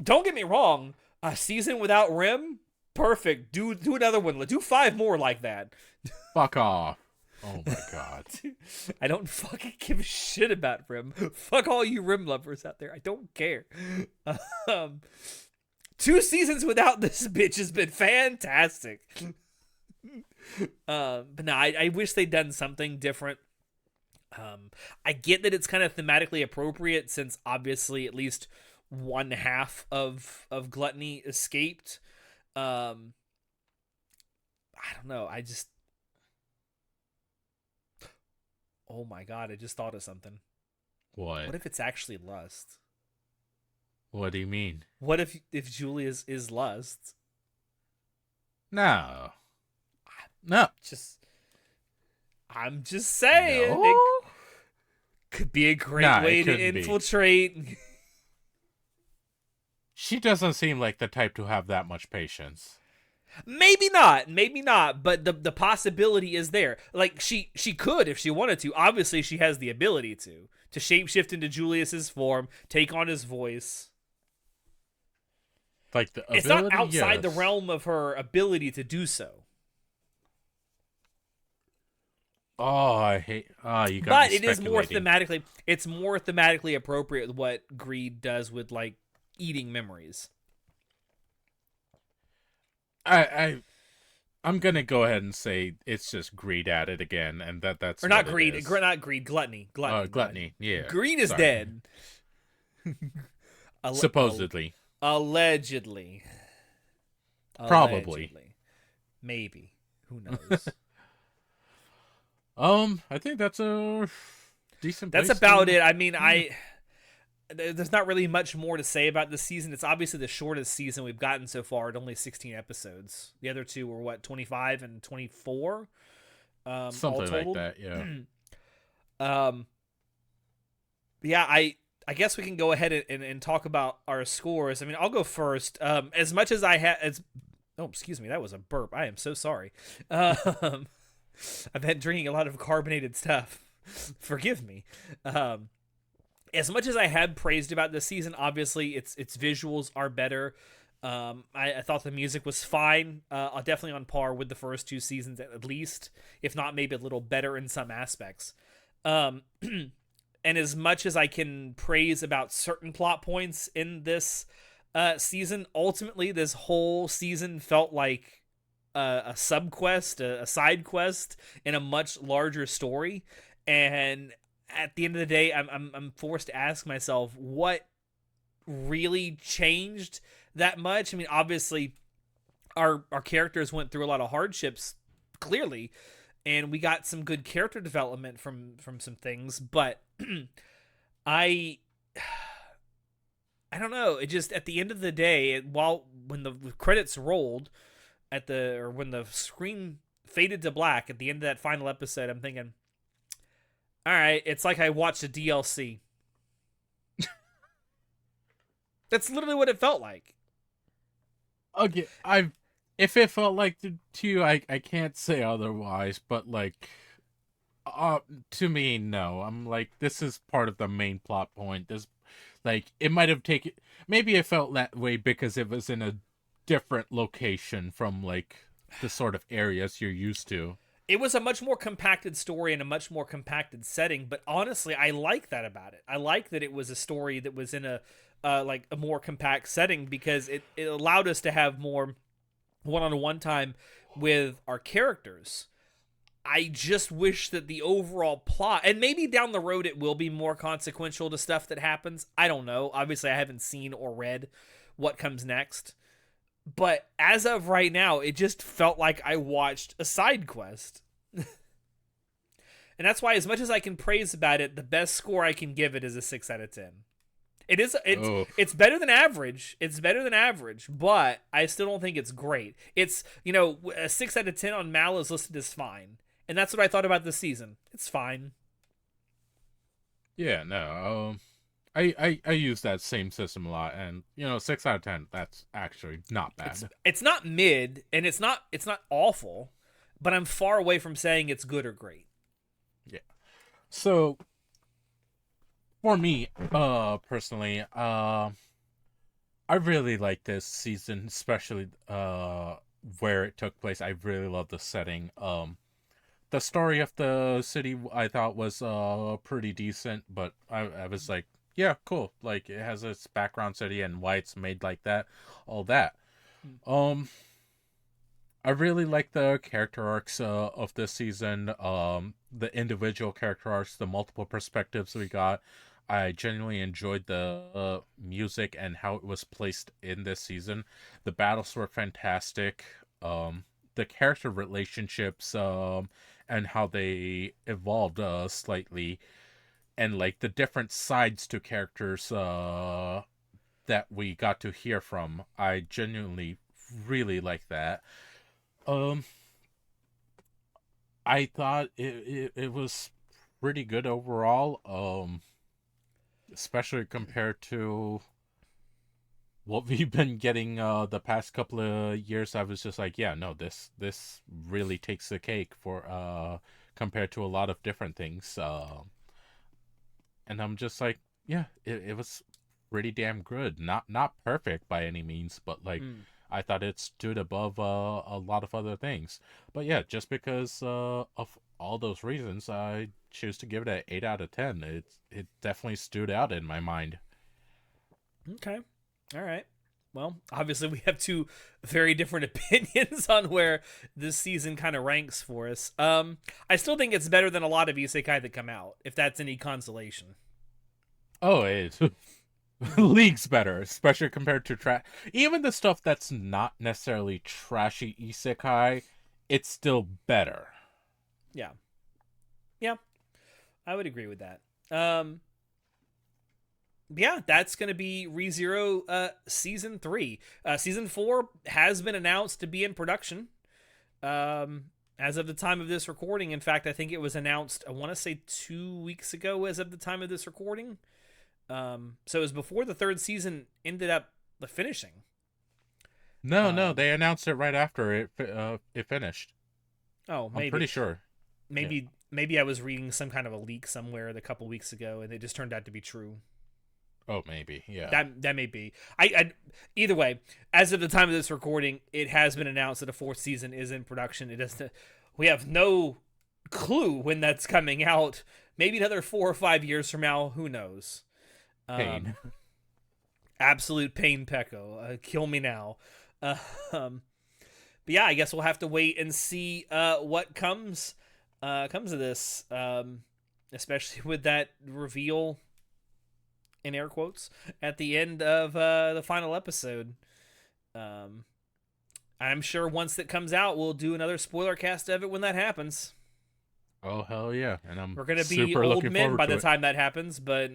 don't get me wrong, a season without Rim, perfect. Do another one. Do 5 more like that. Fuck off. Oh my god. I don't fucking give a shit about Rim. Fuck all you Rim lovers out there. I don't care. 2 seasons without this bitch has been fantastic. But no, I wish they'd done something different. I get that it's kind of thematically appropriate since obviously at least one half of Gluttony escaped. I don't know. I just, oh my god, I just thought of something. What? What if it's actually lust? What do you mean? What if Julius is lust? No. No. Just, I'm just saying, No. it could be a great Nah, way it to couldn't be. infiltrate. She doesn't seem like the type to have that much patience. Maybe not, but the possibility is there. Like she could if she wanted to. Obviously, she has the ability to shapeshift into Julius's form, take on his voice. Like the It's not ability, outside the yes. realm of her ability to do so. Oh, I hate. Oh, you got me But it is more speculating. thematically. It's more thematically appropriate with what greed does with like eating memories. I I'm gonna go ahead and say it's just greed at it again, and that's Or what not it greed, is. not greed, gluttony. Gluttony. Yeah. Greed is Sorry. dead. Supposedly. Allegedly. Probably. Allegedly. Maybe. Who knows? I think that's a decent. That's place about to... it. I mean, there's not really much more to say about this season. It's obviously the shortest season we've gotten so far at only 16 episodes. The other two were what, 25 and 24? Something like that, yeah. Yeah, I guess we can go ahead and talk about our scores. I mean, I'll go first. As much as I had oh, excuse me, that was a burp. I am so sorry. I've been drinking a lot of carbonated stuff. Forgive me. As much as I had praised about this season, obviously its visuals are better. I thought the music was fine. Definitely on par with the first two seasons at least, if not maybe a little better in some aspects. And as much as I can praise about certain plot points in this season, ultimately this whole season felt like a sub-quest, a side quest in a much larger story. And at the end of the day, I'm forced to ask myself, what really changed that much? I mean, obviously, our characters went through a lot of hardships, clearly, and we got some good character development from some things, but I don't know. It just, at the end of the day, when the credits rolled when the screen faded to black at the end of that final episode, I'm thinking, all right, it's like I watched a DLC. That's literally what it felt like. Okay, if it felt like to you, I can't say otherwise, but like to me, no. I'm like, this is part of the main plot point. This, like, it might have taken, maybe it felt that way because it was in a different location from like the sort of areas you're used to. It was a much more compacted story and a much more compacted setting, but honestly, I like that about it. I like that it was a story that was in a like a more compact setting, because it allowed us to have more one-on-one time with our characters. I just wish that the overall plot, and maybe down the road it will be more consequential to stuff that happens. I don't know. Obviously, I haven't seen or read what comes next. But as of right now, it just felt like I watched a side quest. And that's why, as much as I can praise about it, the best score I can give it is a 6 out of 10. It's better than average. It's better than average, but I still don't think it's great. It's, a 6 out of 10 on Mal is listed as fine. And that's what I thought about this season. It's fine. Yeah, no. I use that same system a lot, and 6 out of 10. That's actually not bad. It's not mid, and it's not awful, but I'm far away from saying it's good or great. Yeah. So for me, personally, I really like this season, especially where it took place. I really love the setting. The story of the city I thought was pretty decent, but I was like, yeah, cool. Like, it has its background city and why it's made like that, all that. I really like the character arcs of this season. The individual character arcs, the multiple perspectives we got. I genuinely enjoyed the music and how it was placed in this season. The battles were fantastic. The character relationships, and how they evolved slightly, and like the different sides to characters that we got to hear from. I genuinely really like that. Um, I thought it was pretty good overall. Especially compared to what we've been getting the past couple of years. I was just like, yeah, no, this really takes the cake for compared to a lot of different things. And I'm just like, yeah, it was pretty damn good. Not perfect by any means, but like Mm. I thought it stood above a lot of other things. But yeah, just because of all those reasons, I choose to give it an 8 out of 10. It definitely stood out in my mind. Okay. All right. Well, obviously we have two very different opinions on where this season kind of ranks for us. I still think it's better than a lot of isekai that come out, if that's any consolation. Oh, it's leagues better, especially compared to even the stuff that's not necessarily trashy isekai. It's still better. Yeah. Yeah. I would agree with that. Yeah, that's going to be ReZero season 3. Season 4 has been announced to be in production. As of the time of this recording. In fact, I think it was announced, I want to say 2 weeks ago as of the time of this recording. So it was before the third season ended up finishing. No, they announced it right after it finished. Oh, I'm maybe. pretty sure. Yeah. Maybe I was reading some kind of a leak somewhere a couple weeks ago and it just turned out to be true. Oh, maybe. Yeah. That may be. I either way, as of the time of this recording, it has been announced that a fourth season is in production. It doesn't. We have no clue when that's coming out. Maybe another 4 or 5 years from now. Who knows? Pain. Absolute pain, Pecco. Kill me now. But yeah, I guess we'll have to wait and see what comes of this, especially with that reveal in air quotes at the end of the final episode. I'm sure once that comes out, we'll do another spoiler cast of it when that happens. Oh hell yeah! And I'm We're gonna be super old looking men forward by to the it. time that happens, but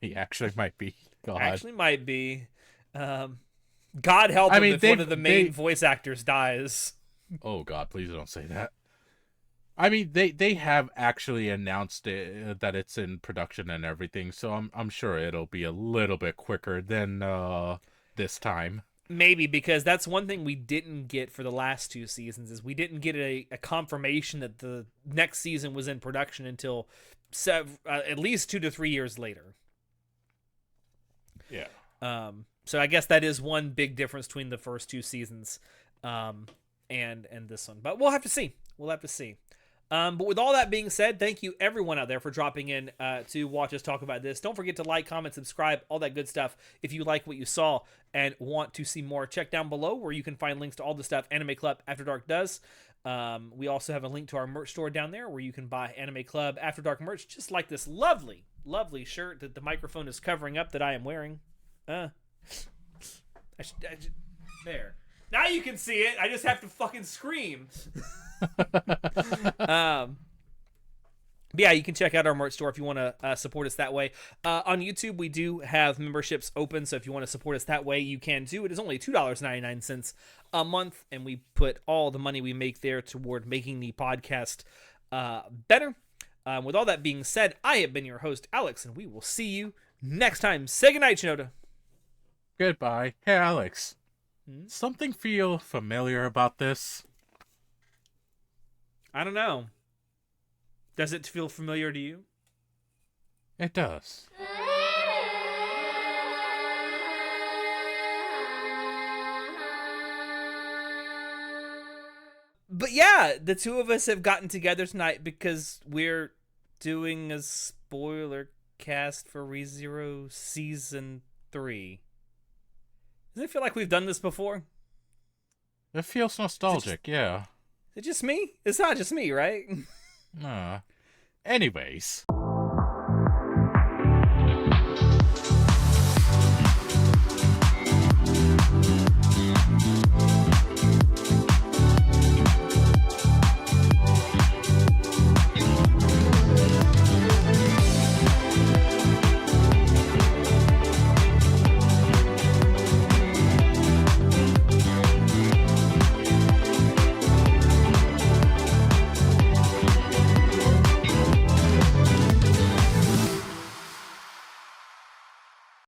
We actually might be. God. actually might be. God help I him mean, if one of the main voice actors dies. Oh God, please don't say that. I mean, they have actually announced it, that it's in production and everything, so I'm sure it'll be a little bit quicker than this time. Maybe because that's one thing we didn't get for the last 2 seasons is we didn't get a confirmation that the next season was in production until at least 2 to 3 years later. Yeah. So I guess that is one big difference between the first 2 seasons, and this one. But we'll have to see. We'll have to see. But with all that being said, thank you everyone out there for dropping in to watch us talk about this. Don't forget to like, comment, subscribe, all that good stuff. If you like what you saw and want to see more, check down below where you can find links to all the stuff Anime Club After Dark does. We also have a link to our merch store down there where you can buy Anime Club After Dark merch, just like this lovely, lovely shirt that the microphone is covering up that I am wearing. There. Now you can see it. I just have to fucking scream. But yeah, you can check out our merch store if you want to support us that way. On YouTube, we do have memberships open, so if you want to support us that way, you can do. It is only $2.99 a month, and we put all the money we make there toward making the podcast better. With all that being said, I have been your host, Alex, and we will see you next time. Say goodnight, Shinoda. Goodbye. Hey, Alex. Something feel familiar about this? I don't know. Does it feel familiar to you? It does. But yeah, the two of us have gotten together tonight because we're doing a spoiler cast for ReZero Season 3. Doesn't it feel like we've done this before? It feels nostalgic, yeah. Is it just me? It's not just me, right? Anyways.